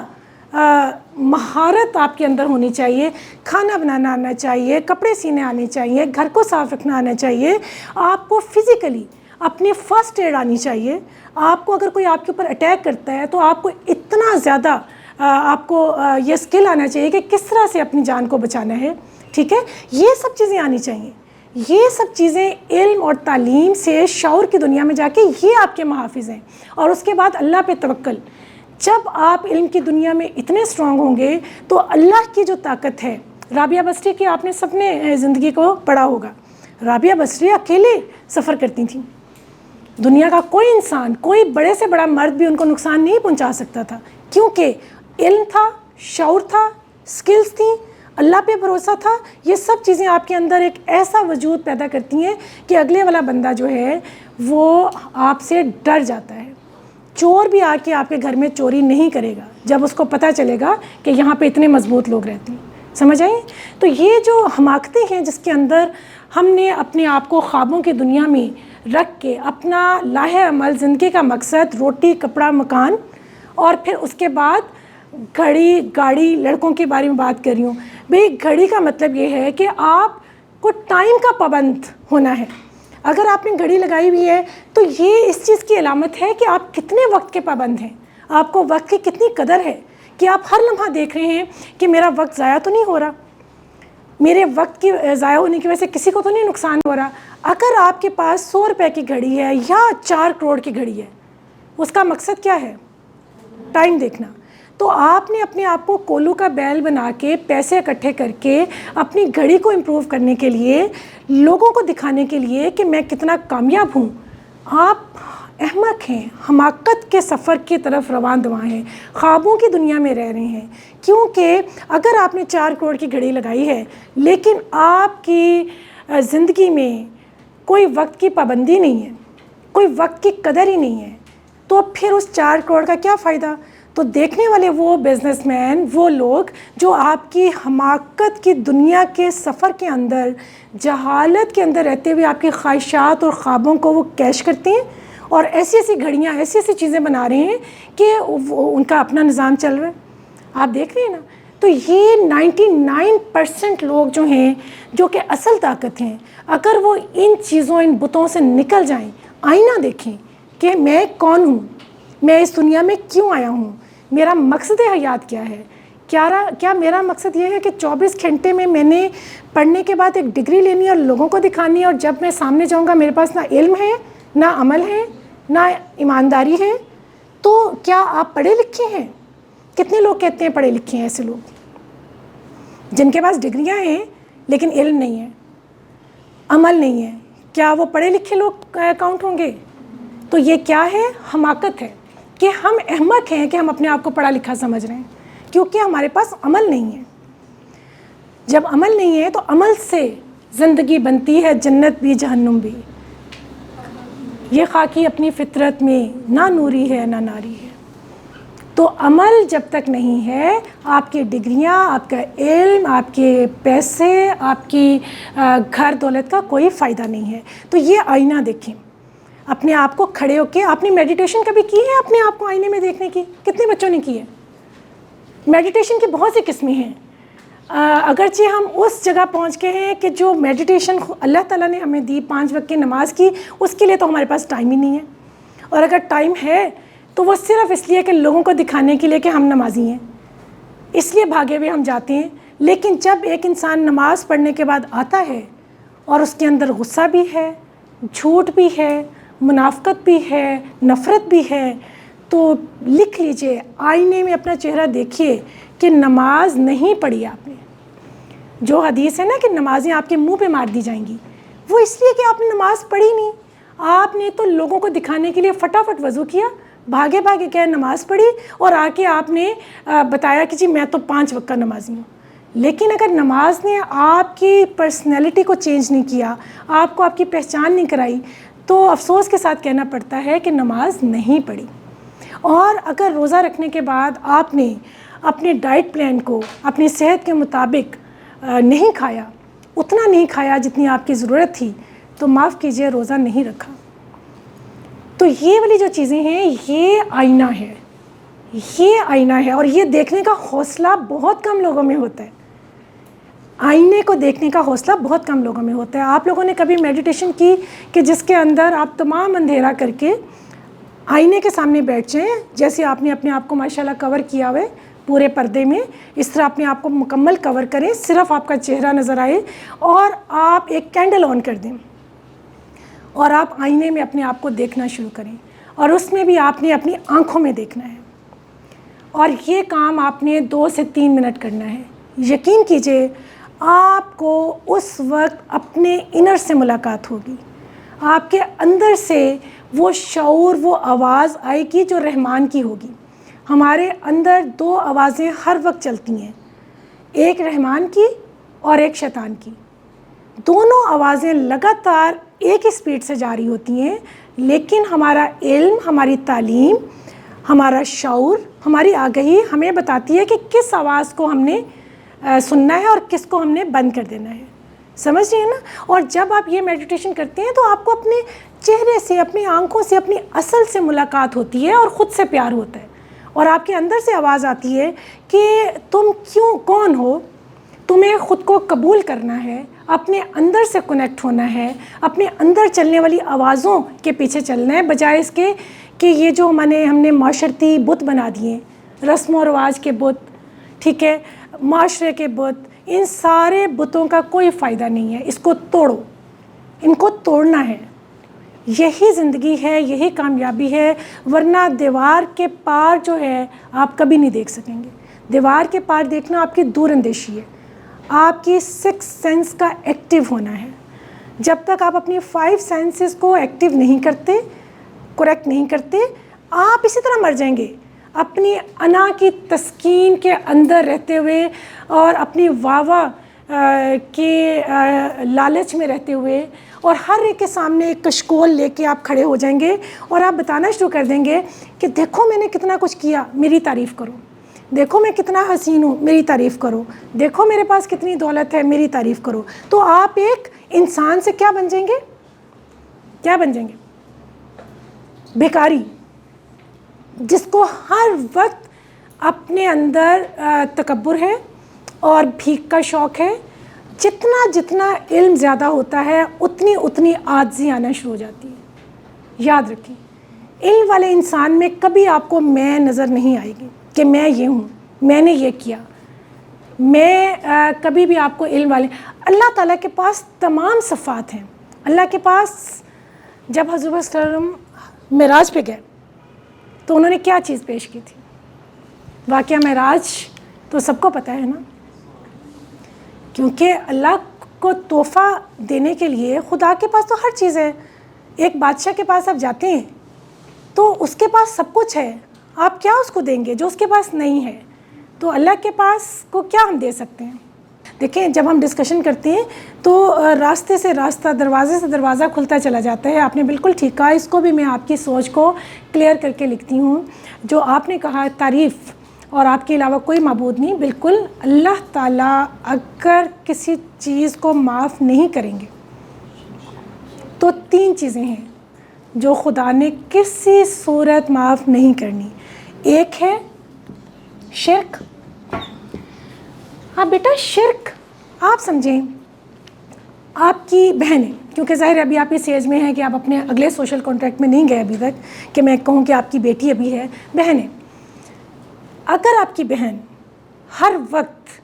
مہارت آپ کے اندر ہونی چاہیے، کھانا بنانا آنا چاہیے، کپڑے سینے آنے چاہیے، گھر کو صاف رکھنا آنا چاہیے، آپ کو فزیکلی اپنی فرسٹ ایڈ آنی چاہیے۔ آپ کو اگر کوئی آپ کے اوپر اٹیک کرتا ہے تو آپ کو اتنا زیادہ آپ کو یہ اسکل آنا چاہیے کہ کس طرح سے اپنی جان کو بچانا ہے، ٹھیک ہے؟ یہ سب چیزیں آنی چاہیے۔ یہ سب چیزیں علم اور تعلیم سے شعور کی دنیا میں جا کے یہ آپ کے محافظ ہیں۔ اور اس کے بعد اللہ پہ توکل۔ جب آپ علم کی دنیا میں اتنے اسٹرانگ ہوں گے تو اللہ کی جو طاقت ہے، رابعہ بصری کی آپ نے سب نے زندگی کو پڑھا ہوگا۔ رابعہ بصری اکیلے سفر کرتی تھیں، دنیا کا کوئی انسان، کوئی بڑے سے بڑا مرد بھی ان کو نقصان نہیں پہنچا سکتا تھا، کیونکہ علم تھا، شعور تھا، سکلز تھیں، اللہ پہ بھروسہ تھا۔ یہ سب چیزیں آپ کے اندر ایک ایسا وجود پیدا کرتی ہیں کہ اگلے والا بندہ جو ہے وہ آپ سے ڈر جاتا ہے، چور بھی آ کے آپ کے گھر میں چوری نہیں کرے گا جب اس کو پتہ چلے گا کہ یہاں پہ اتنے مضبوط لوگ رہتے ہیں. سمجھ آئیں؟ تو یہ جو حماقتیں ہیں جس کے اندر ہم نے اپنے آپ کو خوابوں کی دنیا میں رکھ کے اپنا لاہ عمل زندگی کا مقصد روٹی کپڑا مکان اور پھر اس کے بعد گھڑی گاڑی لڑکوں کے بارے میں بات کر رہی ہوں. بھئی گھڑی کا مطلب یہ ہے کہ آپ کو ٹائم کا پابند ہونا ہے. اگر آپ نے گھڑی لگائی ہوئی ہے تو یہ اس چیز کی علامت ہے کہ آپ کتنے وقت کے پابند ہیں, آپ کو وقت کی کتنی قدر ہے کہ آپ ہر لمحہ دیکھ رہے ہیں کہ میرا وقت ضائع تو نہیں ہو رہا, میرے وقت کی ضائع ہونے کی وجہ سے کسی کو تو نہیں نقصان ہو رہا. اگر آپ کے پاس 100 روپے کی گھڑی ہے یا 4 کروڑ کی گھڑی ہے, اس کا مقصد کیا ہے؟ ٹائم دیکھنا. تو آپ نے اپنے آپ کو کولو کا بیل بنا کے پیسے اکٹھے کر کے اپنی گھڑی کو امپروو کرنے کے لیے, لوگوں کو دکھانے کے لیے کہ میں کتنا کامیاب ہوں, آپ احمق ہیں, حماقت کے سفر کی طرف رواں دواں ہیں, خوابوں کی دنیا میں رہ رہے ہیں. کیونکہ اگر آپ نے 4 کروڑ کی گھڑی لگائی ہے لیکن آپ کی زندگی میں کوئی وقت کی پابندی نہیں ہے, کوئی وقت کی قدر ہی نہیں ہے, تو پھر اس 4 کروڑ کا کیا فائدہ؟ تو دیکھنے والے وہ بزنس مین, وہ لوگ جو آپ کی حماقت کی دنیا کے سفر کے اندر جہالت کے اندر رہتے ہوئے آپ کی خواہشات اور خوابوں کو وہ کیش کرتے ہیں اور ایسی ایسی گھڑیاں ایسی ایسی چیزیں بنا رہے ہیں کہ ان کا اپنا نظام چل رہا ہے. آپ دیکھ رہے ہیں نا. تو یہ 99% لوگ جو ہیں جو کہ اصل طاقت ہیں, اگر وہ ان چیزوں ان بتوں سے نکل جائیں, آئینہ دیکھیں کہ میں کون ہوں, میں اس دنیا میں کیوں آیا ہوں, میرا مقصد حیات کیا ہے. کیا میرا مقصد یہ ہے کہ 24 گھنٹے میں نے پڑھنے کے بعد ایک ڈگری لینی ہے اور لوگوں کو دکھانی ہے, اور جب میں سامنے جاؤں گا میرے پاس نہ علم ہے نہ عمل ہے نہ ایمانداری ہے. تو کیا آپ پڑھے لکھے ہیں؟ کتنے لوگ کہتے ہیں پڑھے لکھے ہیں؟ ایسے لوگ جن کے پاس ڈگریاں ہیں لیکن علم نہیں ہے, عمل نہیں ہے, کیا وہ پڑھے لکھے لوگ کاؤنٹ ہوں گے؟ تو یہ کیا ہے؟ حماقت ہے کہ ہم احمق ہیں کہ ہم اپنے آپ کو پڑھا لکھا سمجھ رہے ہیں, کیونکہ ہمارے پاس عمل نہیں ہے. جب عمل نہیں ہے تو عمل سے زندگی بنتی ہے, جنت بھی جہنم بھی. یہ خاکی اپنی فطرت میں نہ نوری ہے نہ ناری ہے. تو عمل جب تک نہیں ہے, آپ کی ڈگریاں, آپ کا علم, آپ کے پیسے, آپ کی گھر دولت کا کوئی فائدہ نہیں ہے. تو یہ آئینہ دیکھیں, اپنے آپ کو کھڑے ہو کے. آپ نے میڈیٹیشن کبھی کی ہے اپنے آپ کو آئینے میں دیکھنے کی؟ کتنے بچوں نے کی ہے؟ میڈیٹیشن کی بہت سی قسمیں ہیں. اگرچہ ہم اس جگہ پہنچ کے ہیں کہ جو میڈیٹیشن اللہ تعالیٰ نے ہمیں دی 5 وقت کی نماز کی, اس کے لیے تو ہمارے پاس ٹائم ہی نہیں ہے. اور اگر ٹائم ہے تو وہ صرف اس لیے کہ لوگوں کو دکھانے کے لیے کہ ہم نمازی ہیں, اس لیے بھاگے ہوئے ہم جاتے ہیں. لیکن جب ایک انسان نماز پڑھنے کے بعد آتا ہے اور اس کے اندر غصہ بھی ہے, جھوٹ بھی ہے, منافقت بھی ہے, نفرت بھی ہے, تو لکھ لیجئے, آئینے میں اپنا چہرہ دیکھیے کہ نماز نہیں پڑھی آپ نے. جو حدیث ہے نا کہ نمازیں آپ کے منہ پہ مار دی جائیں گی, وہ اس لیے کہ آپ نے نماز پڑھی نہیں. آپ نے تو لوگوں کو دکھانے کے لیے فٹافٹ وضو کیا, بھاگے بھاگے کیا نماز پڑھی, اور آ کے آپ نے بتایا کہ جی میں تو 5 وقت کا نمازی ہوں. لیکن اگر نماز نے آپ کی پرسنالٹی کو چینج نہیں کیا, آپ کو آپ کی پہچان نہیں کرائی, تو افسوس کے ساتھ کہنا پڑتا ہے کہ نماز نہیں پڑھی. اور اگر روزہ رکھنے کے بعد آپ نے اپنے ڈائٹ پلان کو اپنی صحت کے مطابق نہیں کھایا, اتنا نہیں کھایا جتنی آپ کی ضرورت تھی, تو معاف کیجئے روزہ نہیں رکھا. تو یہ والی جو چیزیں ہیں یہ آئینہ ہے, یہ آئینہ ہے. اور یہ دیکھنے کا حوصلہ بہت کم لوگوں میں ہوتا ہے, آئینے کو دیکھنے کا حوصلہ بہت کم لوگوں میں ہوتا ہے. آپ لوگوں نے کبھی میڈیٹیشن کی کہ جس کے اندر آپ تمام اندھیرا کر کے آئینے کے سامنے بیٹھ جائیں, جیسے آپ نے اپنے آپ کو ماشاءاللہ کور کیا ہوئے پورے پردے میں, اس طرح اپنے آپ کو مکمل کور کریں, صرف آپ کا چہرہ نظر آئے, اور آپ ایک کینڈل آن کر دیں اور آپ آئینے میں اپنے آپ کو دیکھنا شروع کریں, اور اس میں بھی آپ نے اپنی آنکھوں میں دیکھنا ہے. اور یہ کام آپ نے 2 سے 3 منٹ کرنا ہے. یقین کیجئے آپ کو اس وقت اپنے انر سے ملاقات ہوگی, آپ کے اندر سے وہ شعور, وہ آواز آئے گی جو رحمان کی ہوگی. ہمارے اندر 2 آوازیں ہر وقت چلتی ہیں, ایک رحمان کی اور ایک شیطان کی. دونوں آوازیں لگاتار ایک ہی اسپیڈ سے جاری ہوتی ہیں، لیکن ہمارا علم، ہماری تعلیم، ہمارا شعور، ہماری آگہی ہمیں بتاتی ہے کہ کس آواز کو ہم نے سننا ہے اور کس کو ہم نے بند کر دینا ہے. سمجھ رہی ہیں نا؟ اور جب آپ یہ میڈیٹیشن کرتے ہیں تو آپ کو اپنے چہرے سے، اپنی آنکھوں سے، اپنی اصل سے ملاقات ہوتی ہے اور خود سے پیار ہوتا ہے، اور آپ کے اندر سے آواز آتی ہے کہ تم کون ہو. تمہیں خود کو قبول کرنا ہے، اپنے اندر سے کنیکٹ ہونا ہے، اپنے اندر چلنے والی آوازوں کے پیچھے چلنا ہے، بجائے اس کے کہ یہ جو ہم نے معاشرتی بت بنا دیے، رسم و رواج کے بت، ٹھیک ہے، معاشرے کے بت. ان سارے بتوں کا کوئی فائدہ نہیں ہے. اس کو توڑو، ان کو توڑنا ہے. یہی زندگی ہے، یہی کامیابی ہے، ورنہ دیوار کے پار جو ہے آپ کبھی نہیں دیکھ سکیں گے. دیوار کے پار دیکھنا آپ کی دور اندیشی ہے، آپ کی 6 سینس کا ایکٹیو ہونا ہے. جب تک آپ اپنی 5 سینسز کو ایکٹیو نہیں کرتے، کریکٹ نہیں کرتے، آپ اسی طرح مر جائیں گے، اپنی انا کی تسکین کے اندر رہتے ہوئے اور اپنی واہ کے لالچ میں رہتے ہوئے، اور ہر ایک کے سامنے ایک کشکول لے کے آپ کھڑے ہو جائیں گے اور آپ بتانا شروع کر دیں گے کہ دیکھو میں نے کتنا کچھ کیا، میری تعریف کرو. دیکھو میں کتنا حسین ہوں، میری تعریف کرو. دیکھو میرے پاس کتنی دولت ہے، میری تعریف کرو. تو آپ ایک انسان سے کیا بن جائیں گے؟ کیا بن جائیں گے؟ بیکاری، جس کو ہر وقت اپنے اندر تکبر ہے اور بھیک کا شوق ہے. جتنا علم زیادہ ہوتا ہے اتنی عاجزی آنا شروع ہو جاتی ہے. یاد رکھیں، علم والے انسان میں کبھی آپ کو میں نظر نہیں آئے گی کہ میں یہ ہوں، میں نے یہ کیا. میں کبھی بھی آپ کو علم والے، اللہ تعالیٰ کے پاس تمام صفات ہیں. اللہ کے پاس جب حضور صلی اللہ علیہ وسلم معراج پہ گئے تو انہوں نے کیا چیز پیش کی تھی؟ واقعہ معراج تو سب کو پتہ ہے نا، کیونکہ اللہ کو تحفہ دینے کے لیے خدا کے پاس تو ہر چیز ہے. ایک بادشاہ کے پاس آپ جاتے ہیں تو اس کے پاس سب کچھ ہے، آپ کیا اس کو دیں گے جو اس کے پاس نہیں ہے؟ تو اللہ کے پاس کو کیا ہم دے سکتے ہیں؟ دیکھیں، جب ہم ڈسکشن کرتے ہیں تو راستے سے راستہ، دروازے سے دروازہ کھلتا چلا جاتا ہے. آپ نے بالکل ٹھیک کہا. اس کو بھی میں آپ کی سوچ کو کلیئر کر کے لکھتی ہوں. جو آپ نے کہا تعریف اور آپ کے علاوہ کوئی معبود نہیں، بالکل. اللہ تعالیٰ اگر کسی چیز کو معاف نہیں کریں گے تو 3 چیزیں ہیں جو خدا نے کسی صورت معاف نہیں کرنی. ایک ہے شرک. ہاں بیٹا، شرک آپ سمجھیں، آپ کی بہن ہے، کیونکہ ظاہر ابھی آپ اس ایج میں ہیں کہ آپ اپنے اگلے سوشل کانٹریکٹ میں نہیں گئے ابھی تک کہ میں کہوں کہ آپ کی بیٹی ابھی ہے، بہن ہے. اگر آپ کی بہن ہر وقت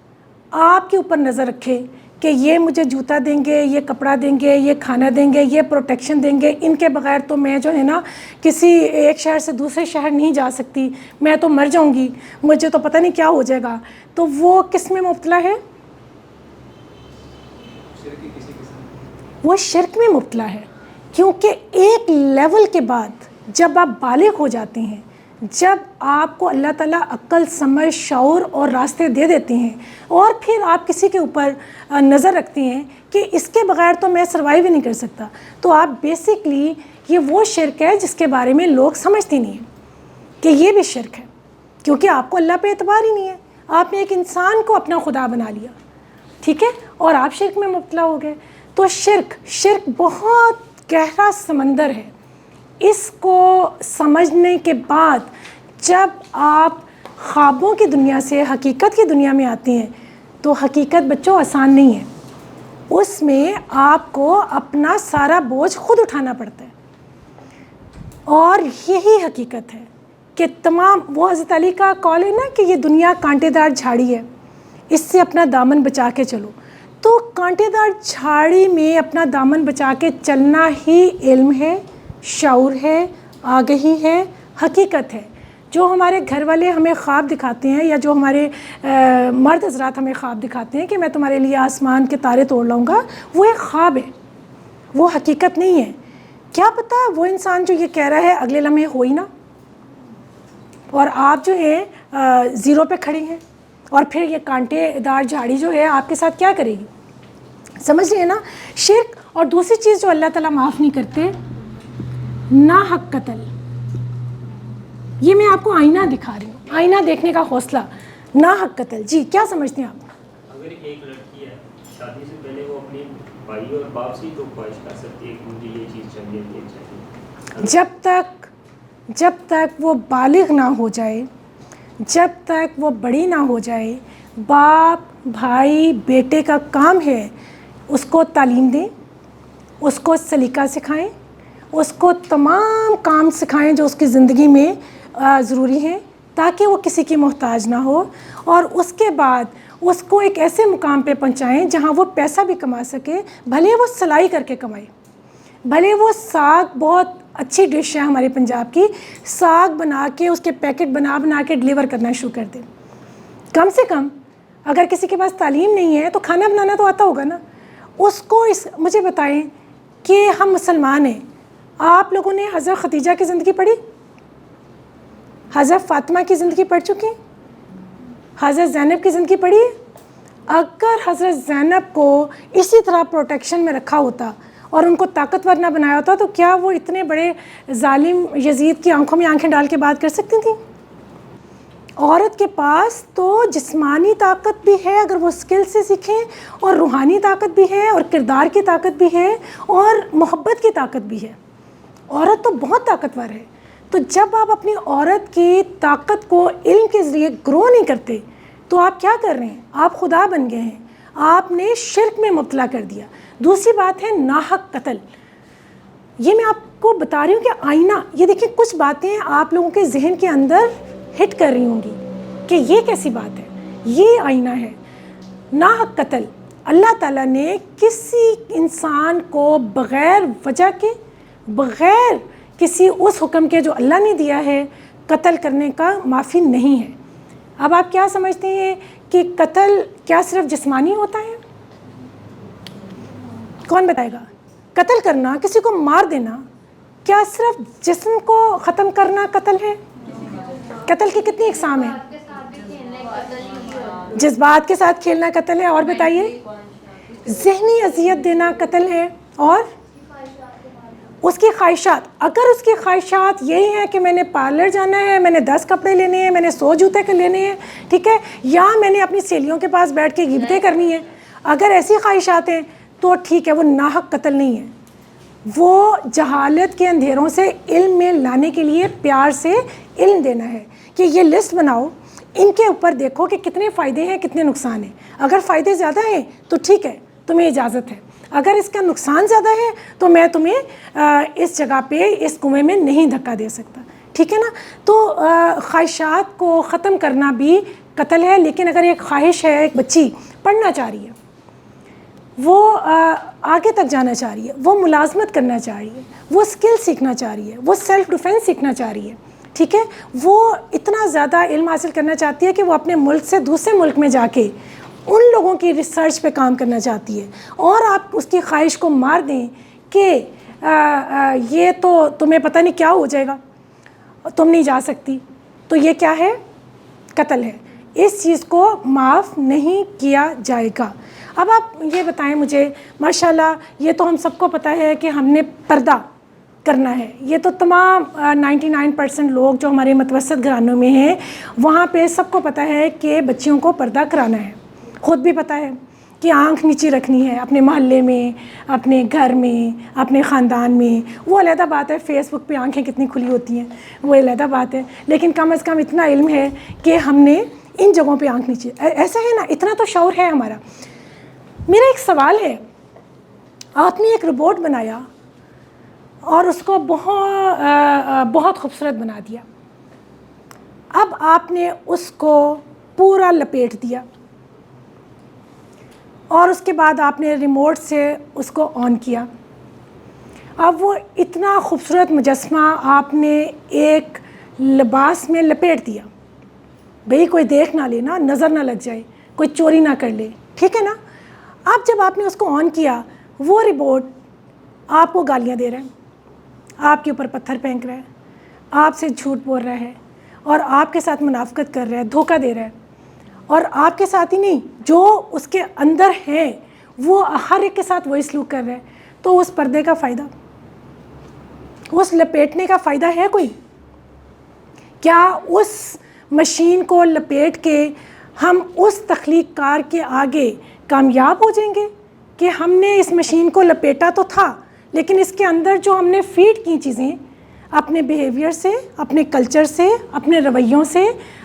آپ کے اوپر نظر رکھے کہ یہ مجھے جوتا دیں گے، یہ کپڑا دیں گے، یہ کھانا دیں گے، یہ پروٹیکشن دیں گے، ان کے بغیر تو میں جو ہے نا کسی ایک شہر سے دوسرے شہر نہیں جا سکتی، میں تو مر جاؤں گی، مجھے تو پتہ نہیں کیا ہو جائے گا، تو وہ کس میں مبتلا ہے؟ وہ شرک میں مبتلا ہے. کیونکہ ایک لیول کے بعد جب آپ بالغ ہو جاتے ہیں، جب آپ کو اللہ تعالیٰ عقل، سمجھ، شعور اور راستے دے دیتے ہیں، اور پھر آپ کسی کے اوپر نظر رکھتے ہیں کہ اس کے بغیر تو میں سروائیو ہی نہیں کر سکتا، تو آپ بیسکلی یہ وہ شرک ہے جس کے بارے میں لوگ سمجھتے نہیں ہیں کہ یہ بھی شرک ہے، کیونکہ آپ کو اللہ پہ اعتبار ہی نہیں ہے. آپ نے ایک انسان کو اپنا خدا بنا لیا، ٹھیک ہے، اور آپ شرک میں مبتلا ہو گئے. تو شرک بہت گہرا سمندر ہے. اس کو سمجھنے کے بعد جب آپ خوابوں کی دنیا سے حقیقت کی دنیا میں آتے ہیں تو حقیقت بچوں آسان نہیں ہے. اس میں آپ کو اپنا سارا بوجھ خود اٹھانا پڑتا ہے، اور یہی حقیقت ہے کہ تمام، وہ حضرت علی کا قول ہے نا کہ یہ دنیا کانٹے دار جھاڑی ہے، اس سے اپنا دامن بچا کے چلو. تو کانٹے دار جھاڑی میں اپنا دامن بچا کے چلنا ہی علم ہے، شعور ہے، آگہی ہے، حقیقت ہے. جو ہمارے گھر والے ہمیں خواب دکھاتے ہیں، یا جو ہمارے مرد حضرات ہمیں خواب دکھاتے ہیں کہ میں تمہارے لیے آسمان کے تارے توڑ لاؤں گا، وہ ایک خواب ہے، وہ حقیقت نہیں ہے. کیا پتہ وہ انسان جو یہ کہہ رہا ہے اگلے لمحے ہو ہی نا، اور آپ جو ہے زیرو پہ کھڑی ہیں، اور پھر یہ کانٹے دار جھاڑی جو ہے آپ کے ساتھ کیا کرے گی؟ سمجھ رہے ہیں نا؟ شرک. اور دوسری چیز جو اللہ تعالیٰ معاف نہیں کرتے، ناحق قتل. یہ میں آپ کو آئینہ دکھا رہی ہوں، آئینہ دیکھنے کا حوصلہ. ناحق قتل. جی کیا سمجھتے ہیں آپ؟ اگر ایک لڑکی ہے شادی سے پہلے وہ اپنے بھائی اور باپ سے تو خواہش کر سکتی ہے کہ مجھے یہ چیز چاہیے، یہ چاہیے، جب تک وہ بالغ نہ ہو جائے، جب تک وہ بڑی نہ ہو جائے، باپ بھائی بیٹے کا کام ہے اس کو تعلیم دیں، اس کو سلیقہ سکھائیں، اس کو تمام کام سکھائیں جو اس کی زندگی میں ضروری ہیں تاکہ وہ کسی کی محتاج نہ ہو، اور اس کے بعد اس کو ایک ایسے مقام پہ پہنچائیں جہاں وہ پیسہ بھی کما سکے، بھلے وہ سلائی کر کے کمائے، بھلے وہ ساگ، بہت اچھی ڈش ہے ہمارے پنجاب کی، ساگ بنا کے اس کے پیکٹ بنا کے ڈلیور کرنا شروع کر دیں. کم سے کم اگر کسی کے پاس تعلیم نہیں ہے تو کھانا بنانا تو آتا ہوگا نا اس کو. مجھے بتائیں کہ ہم مسلمان ہیں، آپ لوگوں نے حضرت خدیجہ کی زندگی پڑھی؟ حضرت فاطمہ کی زندگی پڑھ چکی ہیں؟ حضرت زینب کی زندگی پڑھی ہے؟ اگر حضرت زینب کو اسی طرح پروٹیکشن میں رکھا ہوتا اور ان کو طاقتور نہ بنایا ہوتا تو کیا وہ اتنے بڑے ظالم یزید کی آنکھوں میں آنکھیں ڈال کے بات کر سکتی تھیں؟ عورت کے پاس تو جسمانی طاقت بھی ہے اگر وہ اسکل سے سیکھیں، اور روحانی طاقت بھی ہے، اور کردار کی طاقت بھی ہے، اور محبت کی طاقت بھی ہے. عورت تو بہت طاقتور ہے. تو جب آپ اپنی عورت کی طاقت کو علم کے ذریعے گرو نہیں کرتے تو آپ کیا کر رہے ہیں؟ آپ خدا بن گئے ہیں، آپ نے شرک میں مبتلا کر دیا. دوسری بات ہے ناحق قتل. یہ میں آپ کو بتا رہی ہوں کہ آئینہ، یہ دیکھیں کچھ باتیں آپ لوگوں کے ذہن کے اندر ہٹ کر رہی ہوں گی کہ یہ کیسی بات ہے. یہ آئینہ ہے. ناحق قتل، اللہ تعالیٰ نے کسی انسان کو بغیر وجہ کے، بغیر کسی اس حکم کے جو اللہ نے دیا ہے، قتل کرنے کا معافی نہیں ہے. اب آپ کیا سمجھتے ہیں کہ قتل کیا صرف جسمانی ہوتا ہے؟ کون بتائے گا؟ قتل کرنا، کسی کو مار دینا، کیا صرف جسم کو ختم کرنا قتل ہے؟ قتل کی کتنی اقسام ہیں؟ جذبات کے ساتھ کھیلنا قتل ہے. اور بتائیے. ذہنی اذیت دینا قتل ہے. اور اس کی خواہشات، اگر اس کی خواہشات یہی ہیں کہ میں نے پارلر جانا ہے، میں نے 10 کپڑے لینے ہیں، میں نے 100 جوتے لینے ہیں، ٹھیک ہے، یا میں نے اپنی سہیلیوں کے پاس بیٹھ کے غیبتیں کرنی ہیں، اگر ایسی خواہشات ہیں تو ٹھیک ہے، وہ ناحق قتل نہیں ہے. وہ جہالت کے اندھیروں سے علم میں لانے کے لیے پیار سے علم دینا ہے کہ یہ لسٹ بناؤ، ان کے اوپر دیکھو کہ کتنے فائدے ہیں کتنے نقصان ہیں. اگر فائدے زیادہ ہیں تو ٹھیک ہے، تمہیں اجازت ہے. اگر اس کا نقصان زیادہ ہے تو میں تمہیں اس جگہ پہ اس کنویں میں نہیں دھکا دے سکتا. ٹھیک ہے نا؟ تو خواہشات کو ختم کرنا بھی قتل ہے. لیکن اگر ایک خواہش ہے، ایک بچی پڑھنا چاہ رہی ہے، وہ آگے تک جانا چاہ رہی ہے، وہ ملازمت کرنا چاہ رہی ہے، وہ اسکل سیکھنا چاہ رہی ہے، وہ سیلف ڈیفینس سیکھنا چاہ رہی ہے، ٹھیک ہے، وہ اتنا زیادہ علم حاصل کرنا چاہتی ہے کہ وہ اپنے ملک سے دوسرے ملک میں جا کے ان لوگوں کی ریسرچ پہ کام کرنا چاہتی ہے، اور آپ اس کی خواہش کو مار دیں کہ یہ تو تمہیں پتہ نہیں کیا ہو جائے گا، تم نہیں جا سکتی، تو یہ کیا ہے؟ قتل ہے. اس چیز کو معاف نہیں کیا جائے گا. اب آپ یہ بتائیں مجھے، ماشاءاللہ یہ تو ہم سب کو پتہ ہے کہ ہم نے پردہ کرنا ہے. یہ تو تمام 99% لوگ جو ہمارے متوسط گھرانوں میں ہیں وہاں پہ سب کو پتہ ہے کہ بچیوں کو پردہ کرانا ہے. خود بھی پتہ ہے کہ آنکھ نیچی رکھنی ہے اپنے محلے میں، اپنے گھر میں، اپنے خاندان میں. وہ علیحدہ بات ہے، فیس بک پہ آنکھیں کتنی کھلی ہوتی ہیں، وہ علیحدہ بات ہے، لیکن کم از کم اتنا علم ہے کہ ہم نے ان جگہوں پہ آنکھ نیچی. ایسا ہے نا، اتنا تو شعور ہے ہمارا. میرا ایک سوال ہے، آپ نے ایک روبوٹ بنایا اور اس کو بہت خوبصورت بنا دیا. اب آپ نے اس کو پورا لپیٹ دیا اور اس کے بعد آپ نے ریموٹ سے اس کو آن کیا. اب وہ اتنا خوبصورت مجسمہ آپ نے ایک لباس میں لپیٹ دیا، بھئی کوئی دیکھ نہ لے نا، نظر نہ لگ جائے، کوئی چوری نہ کر لے، ٹھیک ہے نا. اب جب آپ نے اس کو آن کیا، وہ روبوٹ آپ کو گالیاں دے رہا ہے، آپ کے اوپر پتھر پھینک رہا ہے، آپ سے جھوٹ بول رہا ہے، اور آپ کے ساتھ منافقت کر رہا ہے، دھوکہ دے رہا ہے. اور آپ کے ساتھ ہی نہیں، جو اس کے اندر ہیں وہ ہر ایک کے ساتھ وہی سلوک کر رہا ہے، تو اس پردے کا فائدہ، اس لپیٹنے کا فائدہ ہے کوئی؟ کیا اس مشین کو لپیٹ کے ہم اس تخلیق کار کے آگے کامیاب ہو جائیں گے کہ ہم نے اس مشین کو لپیٹا تو تھا، لیکن اس کے اندر جو ہم نے فیڈ کی چیزیں اپنے بیہیویئر سے، اپنے کلچر سے، اپنے رویوں سے،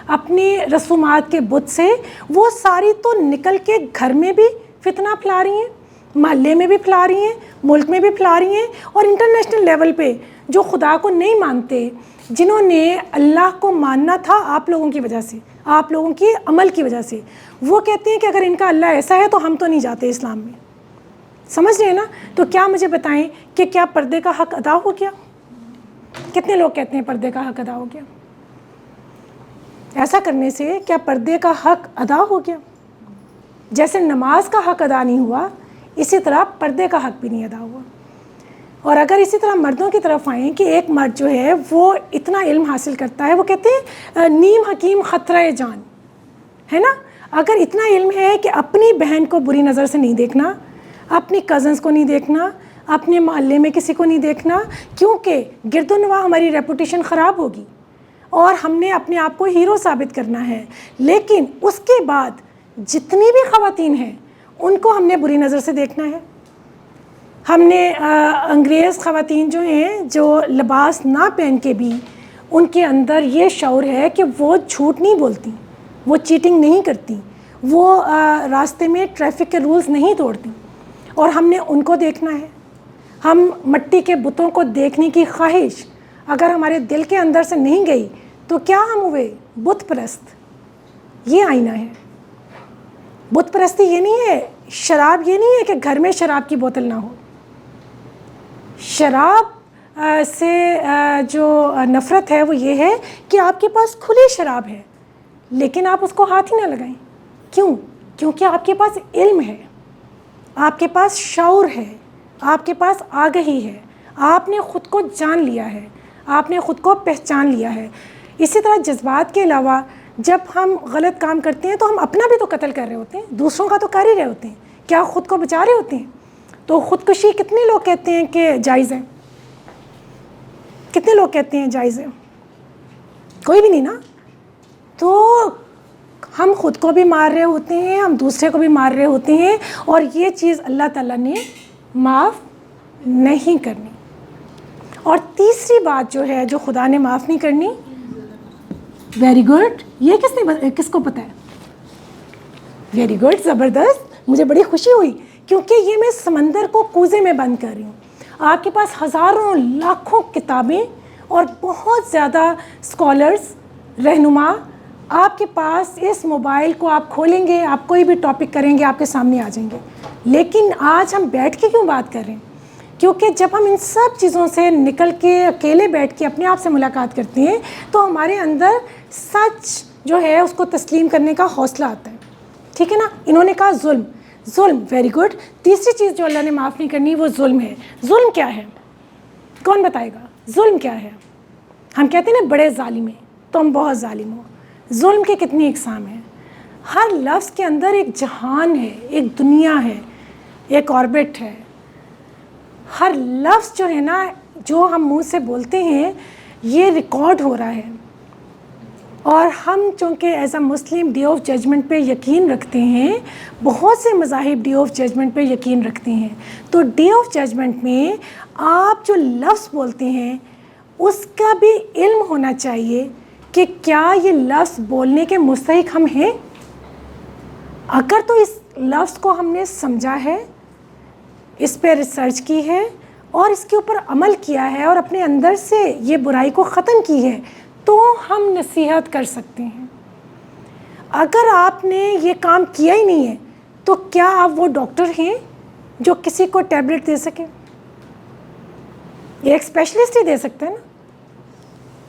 اپنی رسومات کے بت سے، وہ ساری تو نکل کے گھر میں بھی فتنہ پھیلا رہی ہیں، محلے میں بھی پھیلا رہی ہیں، ملک میں بھی پھیلا رہی ہیں، اور انٹرنیشنل لیول پہ جو خدا کو نہیں مانتے، جنہوں نے اللہ کو ماننا تھا آپ لوگوں کی وجہ سے، آپ لوگوں کی عمل کی وجہ سے، وہ کہتے ہیں کہ اگر ان کا اللہ ایسا ہے تو ہم تو نہیں جاتے اسلام میں. سمجھ رہے ہیں نا؟ تو کیا مجھے بتائیں کہ کیا پردے کا حق ادا ہو گیا؟ کتنے لوگ کہتے ہیں پردے کا حق ادا ہو گیا؟ ایسا کرنے سے کیا پردے کا حق ادا ہو گیا؟ جیسے نماز کا حق ادا نہیں ہوا، اسی طرح پردے کا حق بھی نہیں ادا ہوا. اور اگر اسی طرح مردوں کی طرف آئیں کہ ایک مرد جو ہے وہ اتنا علم حاصل کرتا ہے، وہ کہتے ہیں نیم حکیم خطرہ جان، ہے نا؟ اگر اتنا علم ہے کہ اپنی بہن کو بری نظر سے نہیں دیکھنا، اپنی کزنس کو نہیں دیکھنا، اپنے محلے میں کسی کو نہیں دیکھنا، کیونکہ گرد و نواح ہماری ریپوٹیشن خراب ہوگی اور ہم نے اپنے آپ کو ہیرو ثابت کرنا ہے. لیکن اس کے بعد جتنی بھی خواتین ہیں ان کو ہم نے بری نظر سے دیکھنا ہے. ہم نے انگریز خواتین جو ہیں جو لباس نہ پہن کے بھی ان کے اندر یہ شعور ہے کہ وہ جھوٹ نہیں بولتی، وہ چیٹنگ نہیں کرتی، وہ راستے میں ٹریفک کے رولز نہیں توڑتی، اور ہم نے ان کو دیکھنا ہے. ہم مٹی کے بتوں کو دیکھنے کی خواہش اگر ہمارے دل کے اندر سے نہیں گئی تو کیا ہم ہوئے؟ بت پرست. یہ آئینہ ہے. بت پرستی یہ نہیں ہے، شراب یہ نہیں ہے کہ گھر میں شراب کی بوتل نہ ہو. شراب سے جو نفرت ہے وہ یہ ہے کہ آپ کے پاس کھلی شراب ہے لیکن آپ اس کو ہاتھ ہی نہ لگائیں. کیوں؟ کیونکہ آپ کے پاس علم ہے، آپ کے پاس شعور ہے، آپ کے پاس آگہی ہے، آپ نے خود کو جان لیا ہے، آپ نے خود کو پہچان لیا ہے. اسی طرح جذبات کے علاوہ جب ہم غلط کام کرتے ہیں تو ہم اپنا بھی تو قتل کر رہے ہوتے ہیں، دوسروں کا تو کر ہی رہے ہوتے ہیں. کیا خود کو بچا رہے ہوتے ہیں؟ تو خودکشی کتنے لوگ کہتے ہیں کہ جائز ہے؟ کتنے لوگ کہتے ہیں جائز ہے؟ کوئی بھی نہیں نا. تو ہم خود کو بھی مار رہے ہوتے ہیں، ہم دوسرے کو بھی مار رہے ہوتے ہیں، اور یہ چیز اللہ تعالیٰ نے معاف نہیں کرنی. اور تیسری بات جو ہے جو خدا نے معاف نہیں کرنی، ویری گڈ، یہ کس کو پتہ ہے؟ ویری گڈ، زبردست، مجھے بڑی خوشی ہوئی کیونکہ یہ میں سمندر کو کوزے میں بند کر رہی ہوں. آپ کے پاس ہزاروں لاکھوں کتابیں اور بہت زیادہ اسکالرز، رہنما آپ کے پاس، اس موبائل کو آپ کھولیں گے، آپ کوئی بھی ٹاپک کریں گے آپ کے سامنے آ جائیں گے. لیکن آج ہم بیٹھ کے کیوں بات کر رہے ہیں؟ کیونکہ جب ہم ان سب چیزوں سے نکل کے اکیلے بیٹھ کے اپنے آپ سے ملاقات کرتے ہیں تو ہمارے اندر سچ جو ہے اس کو تسلیم کرنے کا حوصلہ آتا ہے. ٹھیک ہے نا؟ انہوں نے کہا ظلم، ظلم، ویری گڈ. تیسری چیز جو اللہ نے معاف نہیں کرنی وہ ظلم ہے. ظلم کیا ہے؟ کون بتائے گا؟ ظلم کیا ہے؟ ہم کہتے ہیں نا بڑے ظالم ہیں، تم بہت ظالم ہو. ظلم کے کتنی اقسام ہیں؟ ہر لفظ کے اندر ایک جہان ہے، ایک دنیا ہے، ایک آربٹ ہے. ہر لفظ جو ہے نا جو ہم منہ سے بولتے ہیں یہ ریکارڈ ہو رہا ہے. اور ہم چونکہ as a Muslim day of judgement پہ یقین رکھتے ہیں، بہت سے مذاہب ڈے آف ججمنٹ پہ یقین رکھتے ہیں، تو ڈے آف ججمنٹ میں آپ جو لفظ بولتے ہیں اس کا بھی علم ہونا چاہیے کہ کیا یہ لفظ بولنے کے مستحق ہم ہیں. اگر تو اس لفظ کو ہم نے سمجھا ہے، اس پہ ریسرچ کی ہے اور اس کے اوپر عمل کیا ہے اور اپنے اندر سے یہ برائی کو ختم کی ہے تو ہم نصیحت کر سکتے ہیں. اگر آپ نے یہ کام کیا ہی نہیں ہے تو کیا آپ وہ ڈاکٹر ہیں جو کسی کو ٹیبلٹ دے سکیں؟ ایک اسپیشلسٹ ہی دے سکتا ہے نا.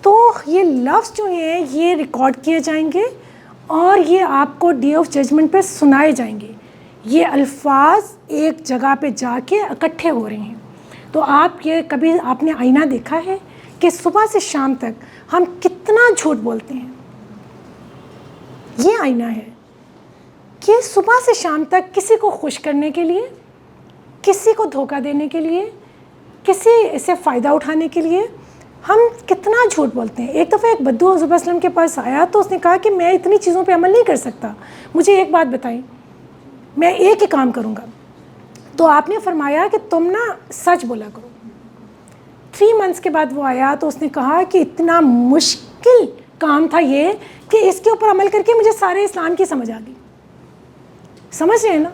تو یہ لفظ جو ہیں یہ ریکارڈ کیے جائیں گے اور یہ آپ کو ڈے آف ججمنٹ پہ سنائے جائیں گے. یہ الفاظ ایک جگہ پہ جا کے اکٹھے ہو رہے ہیں. تو کبھی آپ نے آئینہ دیکھا ہے کہ صبح سے شام تک ہم کتنا جھوٹ بولتے ہیں؟ یہ آئینہ ہے. کہ صبح سے شام تک کسی کو خوش کرنے کے لیے، کسی کو دھوکہ دینے کے لیے، کسی سے فائدہ اٹھانے کے لیے ہم کتنا جھوٹ بولتے ہیں. ایک دفعہ ایک بدو حضور صلی اللہ علیہ وسلم کے پاس آیا تو اس نے کہا کہ میں اتنی چیزوں پہ عمل نہیں کر سکتا، مجھے ایک بات بتائیں، میں ایک ہی کام کروں گا. تو آپ نے فرمایا کہ تم نا سچ بولا کرو. 3 منتھس کے بعد وہ آیا تو اس نے کہا کہ اتنا مشکل کام تھا یہ کہ اس کے اوپر عمل کر کے مجھے سارے اسلام کی سمجھ آ گئی. سمجھ رہے ہیں نا؟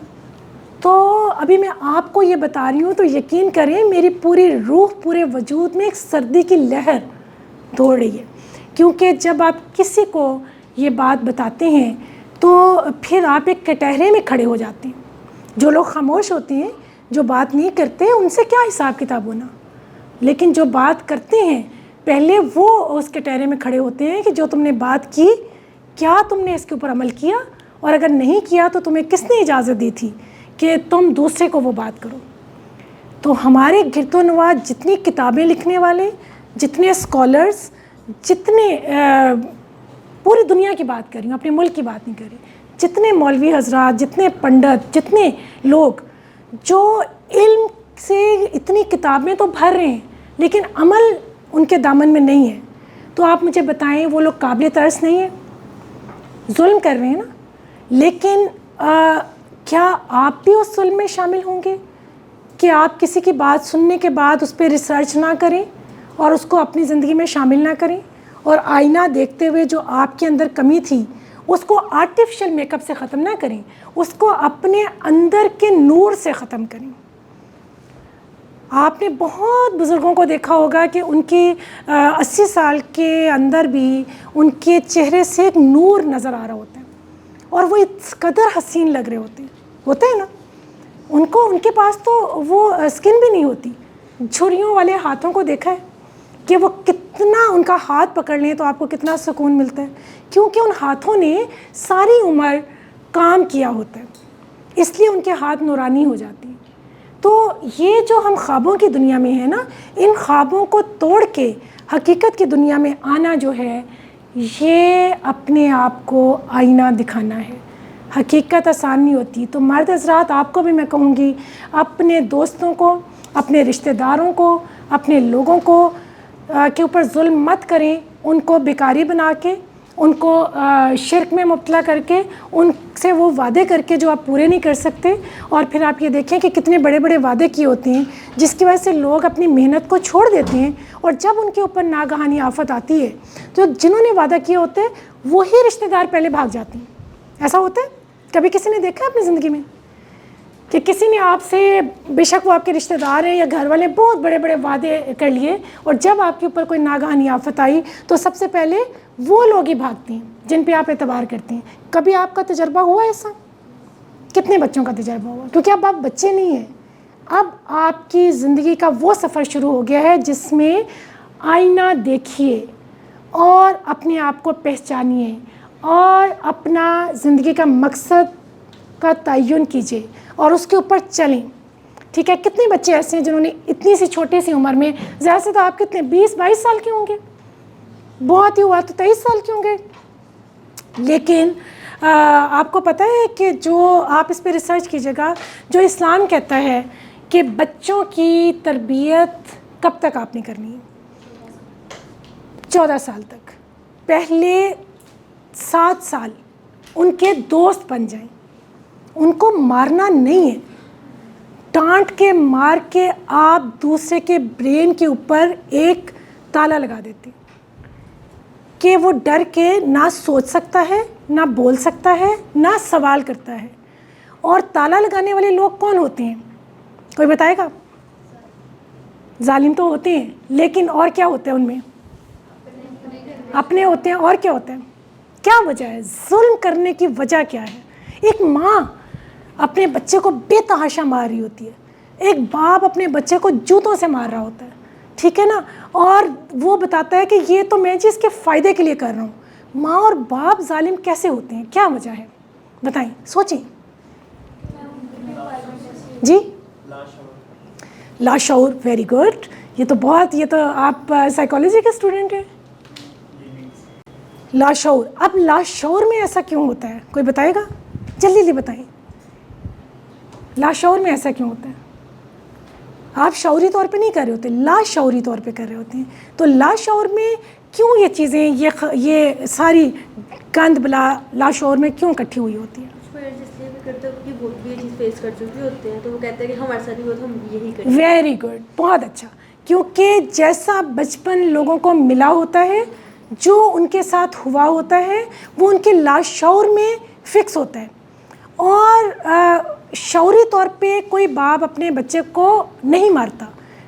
تو ابھی میں آپ کو یہ بتا رہی ہوں تو یقین کریں میری پوری روح، پورے وجود میں ایک سردی کی لہر دوڑ رہی ہے، کیونکہ جب آپ کسی کو یہ بات بتاتے ہیں تو پھر آپ ایک کٹہرے میں کھڑے ہو جاتے ہیں. جو لوگ خاموش ہوتے ہیں، جو بات نہیں کرتے، ان سے کیا حساب کتاب ہونا، لیکن جو بات کرتے ہیں پہلے وہ اس کٹہرے میں کھڑے ہوتے ہیں کہ جو تم نے بات کی کیا تم نے اس کے اوپر عمل کیا، اور اگر نہیں کیا تو تمہیں کس نے اجازت دی تھی کہ تم دوسرے کو وہ بات کرو. تو ہمارے گرد و نواح جتنی کتابیں لکھنے والے، جتنے اسکالرس، جتنے پوری دنیا کی بات کر رہی ہوں، اپنے ملک کی بات نہیں کر رہی، جتنے مولوی حضرات، جتنے پنڈت، جتنے لوگ جو علم سے اتنی کتابیں تو بھر رہے ہیں لیکن عمل ان کے دامن میں نہیں ہے، تو آپ مجھے بتائیں وہ لوگ قابل ترس نہیں ہیں؟ ظلم کر رہے ہیں نا. لیکن کیا آپ بھی اس ظلم میں شامل ہوں گے کہ آپ کسی کی بات سننے کے بعد اس پہ ریسرچ نہ کریں اور اس کو اپنی زندگی میں شامل نہ کریں، اور آئینہ دیکھتے ہوئے جو آپ کے اندر کمی تھی اس کو آرٹیفیشل میک اپ سے ختم نہ کریں، اس کو اپنے اندر کے نور سے ختم کریں؟ آپ نے بہت بزرگوں کو دیکھا ہوگا کہ ان کی 80 سال کے اندر بھی ان کے چہرے سے ایک نور نظر آ رہا ہوتا ہے اور وہ اس قدر حسین لگ رہے ہوتے ہیں نا. ان کے پاس تو وہ اسکن بھی نہیں ہوتی. جھریوں والے ہاتھوں کو دیکھا ہے کہ وہ کتنا، ان کا ہاتھ پکڑ لیں تو آپ کو کتنا سکون ملتا ہے، کیونکہ ان ہاتھوں نے ساری عمر کام کیا ہوتا ہے، اس لیے ان کے ہاتھ نورانی ہو جاتی ہیں. تو یہ جو ہم خوابوں کی دنیا میں ہیں نا، ان خوابوں کو توڑ کے حقیقت کی دنیا میں آنا جو ہے، یہ اپنے آپ کو آئینہ دکھانا ہے. حقیقت آسان نہیں ہوتی. تو مرد حضرات آپ کو بھی میں کہوں گی، اپنے دوستوں کو، اپنے رشتہ داروں کو، اپنے لوگوں کو کے اوپر ظلم مت کریں، ان کو بیکاری بنا کے، ان کو شرک میں مبتلا کر کے، ان سے وہ وعدے کر کے جو آپ پورے نہیں کر سکتے، اور پھر آپ یہ دیکھیں کہ کتنے بڑے بڑے وعدے کیے ہوتے ہیں جس کی وجہ سے لوگ اپنی محنت کو چھوڑ دیتے ہیں، اور جب ان کے اوپر ناگہانی آفت آتی ہے تو جنہوں نے وعدہ کیے ہوتے ہیں وہی رشتہ دار پہلے بھاگ جاتے ہیں. ایسا ہوتا ہے؟ کبھی کسی نے دیکھا ہے اپنی زندگی میں کہ کسی نے آپ سے، بے شک وہ آپ کے رشتہ دار ہیں یا گھر والے، بہت بڑے بڑے وعدے کر لیے، اور جب آپ کے اوپر کوئی ناگہانی آفت آئی تو سب سے پہلے وہ لوگ ہی بھاگتے ہیں جن پہ آپ اعتبار کرتے ہیں؟ کبھی آپ کا تجربہ ہوا ایسا؟ کتنے بچوں کا تجربہ ہوا؟ کیونکہ اب آپ بچے نہیں ہیں، اب آپ کی زندگی کا وہ سفر شروع ہو گیا ہے جس میں آئینہ دیکھیے اور اپنے آپ کو پہچانیے اور اپنا زندگی کا مقصد کا تعین کیجیے اور اس کے اوپر چلیں. ٹھیک ہے؟ کتنے بچے ایسے ہیں جنہوں نے اتنی سی چھوٹی سی عمر میں، زیادہ سے تو آپ کتنے 20-22 سال کے ہوں گے، بہت ہی ہوا تو 23 سال کے ہوں گے، لیکن آپ کو پتہ ہے کہ جو آپ اس پہ ریسرچ کیجیے گا، جو اسلام کہتا ہے کہ بچوں کی تربیت کب تک آپ نے کرنی ہے؟ 14 سال تک. پہلے 7 سال ان کے دوست بن جائیں، ان کو مارنا نہیں ہے، ڈانٹ کے مار کے آپ دوسرے کے برین کے اوپر ایک تالا لگا دیتے کہ وہ ڈر کے نہ سوچ سکتا ہے، نہ بول سکتا ہے، نہ سوال کرتا ہے. اور تالا لگانے والے لوگ کون ہوتے ہیں؟ کوئی بتائے گا؟ ظالم تو ہوتے ہیں، لیکن اور کیا ہوتا ہے ان میں؟ اپنے ہوتے ہیں. اور کیا ہوتا ہے؟ کیا وجہ ہے ظلم کرنے کی؟ وجہ کیا ہے؟ ایک ماں اپنے بچے کو بے تحاشا مار رہی ہوتی ہے، ایک باپ اپنے بچے کو جوتوں سے مار رہا ہوتا ہے، ٹھیک ہے نا، اور وہ بتاتا ہے کہ یہ تو میں جس کے فائدے کے لیے کر رہا ہوں. ماں اور باپ ظالم کیسے ہوتے ہیں؟ کیا وجہ ہے؟ بتائیں، سوچیں. جی، لاشعور. Very good. یہ تو آپ سائیکالوجی کے اسٹوڈنٹ ہیں. لاشعور. اب لاشعور میں ایسا کیوں ہوتا ہے؟ کوئی بتائے گا؟ جلدی جلدی بتائیں، لاشعور میں ایسا کیوں ہوتا ہے؟ آپ شعوری طور پہ نہیں کر رہے ہوتے، لاشعوری طور پہ کر رہے ہوتے ہیں. تو لاشعور میں کیوں یہ چیزیں، یہ ساری گند بلا لاشعور میں کیوں اکٹھی ہوئی ہوتی ہیں؟ اس لیے بھی کرتے ہیں کہ وہ یہ چیز فیس کر چکے ہوتے ہیں، تو وہ کہتے ہیں کہ ہمارے ساتھ بھی ہوا تو ہم یہی کریں. ویری گڈ، بہت اچھا. کیونکہ جیسا بچپن لوگوں کو ملا ہوتا ہے، جو ان کے ساتھ ہوا ہوتا ہے وہ ان کے لاشعور میں فکس ہوتا ہے. اور شعوری طور پہ کوئی باپ اپنے بچے کو نہیں مارتا،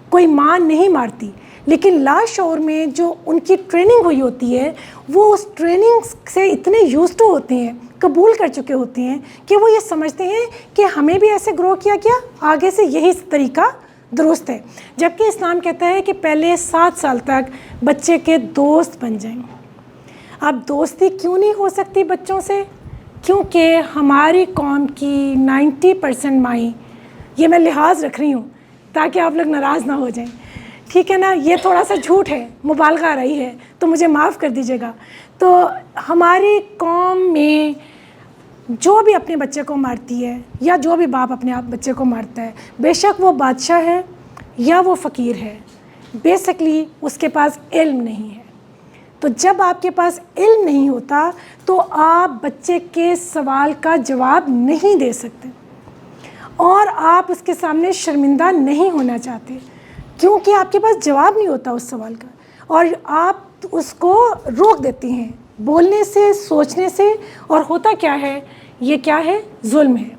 کوئی ماں نہیں مارتی، لیکن لاشعور میں جو ان کی ٹریننگ ہوئی ہوتی ہے وہ اس ٹریننگ سے اتنے یوزڈ ہوتے ہیں، قبول کر چکے ہوتے ہیں کہ وہ یہ سمجھتے ہیں کہ ہمیں بھی ایسے گرو کیا گیا، آگے سے یہی طریقہ درست ہے. جبکہ اسلام کہتا ہے کہ پہلے 7 سال تک بچے کے دوست بن جائیں. اب دوستی کیوں نہیں ہو سکتی بچوں سے؟ کیونکہ ہماری قوم کی 90% مائیں، یہ میں لحاظ رکھ رہی ہوں تاکہ آپ لوگ ناراض نہ ہو جائیں، ٹھیک ہے نا، یہ تھوڑا سا جھوٹ ہے، مبالغہ آ رہی ہے تو مجھے معاف کر دیجیے گا. تو ہماری قوم میں جو بھی اپنے بچے کو مارتی ہے یا جو بھی باپ اپنے آپ بچے کو مارتا ہے، بے شک وہ بادشاہ ہے یا وہ فقیر ہے، بیسکلی اس کے پاس علم نہیں ہے. تو جب آپ کے پاس علم نہیں ہوتا تو آپ بچے کے سوال کا جواب نہیں دے سکتے، اور آپ اس کے سامنے شرمندہ نہیں ہونا چاہتے کیونکہ آپ کے پاس جواب نہیں ہوتا اس سوال کا، اور آپ اس کو روک دیتے ہیں بولنے سے، سوچنے سے. اور ہوتا کیا ہے، یہ کیا ہے، ظلم ہے.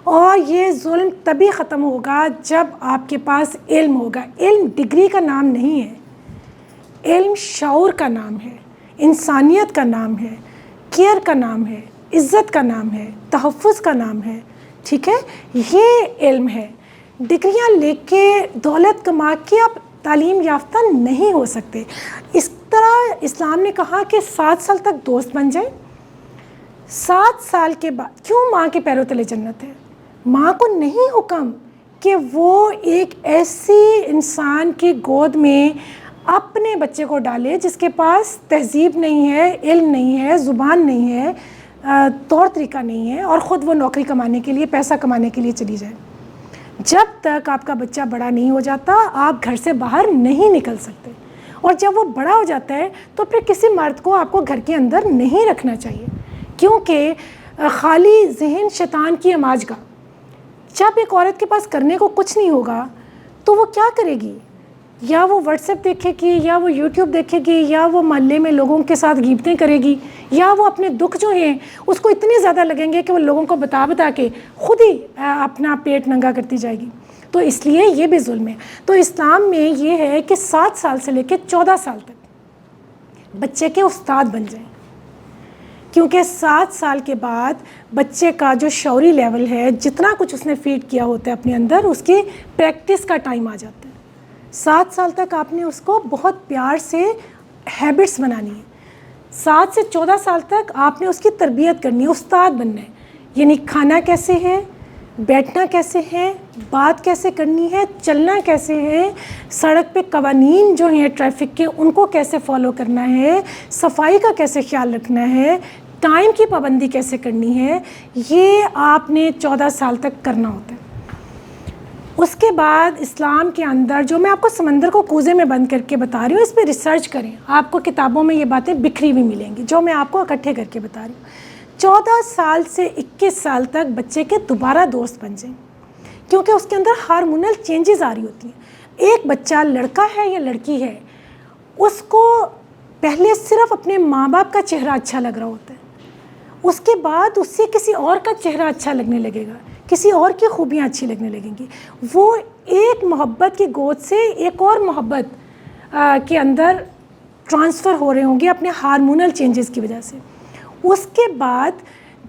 اور یہ ظلم تبھی ختم ہوگا جب آپ کے پاس علم ہوگا. علم ڈگری کا نام نہیں ہے، علم شعور کا نام ہے، انسانیت کا نام ہے، کیئر کا نام ہے، عزت کا نام ہے، تحفظ کا نام ہے، ٹھیک ہے، یہ علم ہے. ڈگریاں لے کے، دولت کما کے آپ تعلیم یافتہ نہیں ہو سکتے. اس طرح اسلام نے کہا کہ 7 سال تک دوست بن جائیں. 7 سال کے بعد کیوں ماں کے پیروں تلے جنت ہے؟ ماں کو نہیں حکم کہ وہ ایک ایسی انسان کی گود میں اپنے بچے کو ڈالے جس کے پاس تہذیب نہیں ہے، علم نہیں ہے، زبان نہیں ہے، طور طریقہ نہیں ہے، اور خود وہ نوکری کمانے کے لیے، پیسہ کمانے کے لیے چلی جائے. جب تک آپ کا بچہ بڑا نہیں ہو جاتا آپ گھر سے باہر نہیں نکل سکتے. اور جب وہ بڑا ہو جاتا ہے تو پھر کسی مرد کو آپ کو گھر کے اندر نہیں رکھنا چاہیے، کیونکہ خالی ذہن شیطان کی اماج کا. جب ایک عورت کے پاس کرنے کو کچھ نہیں ہوگا تو وہ کیا کرے گی؟ یا وہ واٹس ایپ دیکھے گی، یا وہ یوٹیوب دیکھے گی، یا وہ محلے میں لوگوں کے ساتھ غیبتیں کرے گی، یا وہ اپنے دکھ جو ہیں اس کو اتنے زیادہ لگیں گے کہ وہ لوگوں کو بتا کے خود ہی اپنا پیٹ ننگا کرتی جائے گی. تو اس لیے یہ بھی ظلم ہے. تو اسلام میں یہ ہے کہ 7 سال سے لے کے 14 سال تک بچے کے استاد بن جائیں، کیونکہ 7 سال کے بعد بچے کا جو شعوری لیول ہے، جتنا کچھ اس نے فیڈ کیا ہوتا ہے اپنے اندر، اس کی پریکٹس کا ٹائم آ جاتا ہے. 7 سال تک آپ نے اس کو بہت پیار سے ہیبٹس بنانی ہے. 7 سے 14 سال تک آپ نے اس کی تربیت کرنی ہے، استاد بننا ہے. یعنی کھانا کیسے ہے، بیٹھنا کیسے ہے، بات کیسے کرنی ہے، چلنا کیسے ہے، سڑک پہ قوانین جو ہیں ٹریفک کے ان کو کیسے فالو کرنا ہے، صفائی کا کیسے خیال رکھنا ہے، ٹائم کی پابندی کیسے کرنی ہے، یہ آپ نے 14 سال تک کرنا ہوتا ہے. اس کے بعد اسلام کے اندر جو میں آپ کو سمندر کو کوزے میں بند کر کے بتا رہی ہوں، اس پہ ریسرچ کریں، آپ کو کتابوں میں یہ باتیں بکھری ہوئی ملیں گی جو میں آپ کو اکٹھے کر کے بتا رہی ہوں. 14 سال سے 21 سال تک بچے کے دوبارہ دوست بن جائیں، کیونکہ اس کے اندر ہارمونل چینجز آ رہی ہوتی ہیں. ایک بچہ لڑکا ہے یا لڑکی ہے، اس کو پہلے صرف اپنے ماں باپ کا چہرہ اچھا لگ رہا ہوتا ہے، اس کے بعد اس سے کسی اور کا چہرہ اچھا لگنے لگے گا، کسی اور کی خوبیاں اچھی لگنے لگیں گی. وہ ایک محبت کی گود سے ایک اور محبت کے اندر ٹرانسفر ہو رہے ہوں گے اپنے ہارمونل چینجز کی وجہ سے. اس کے بعد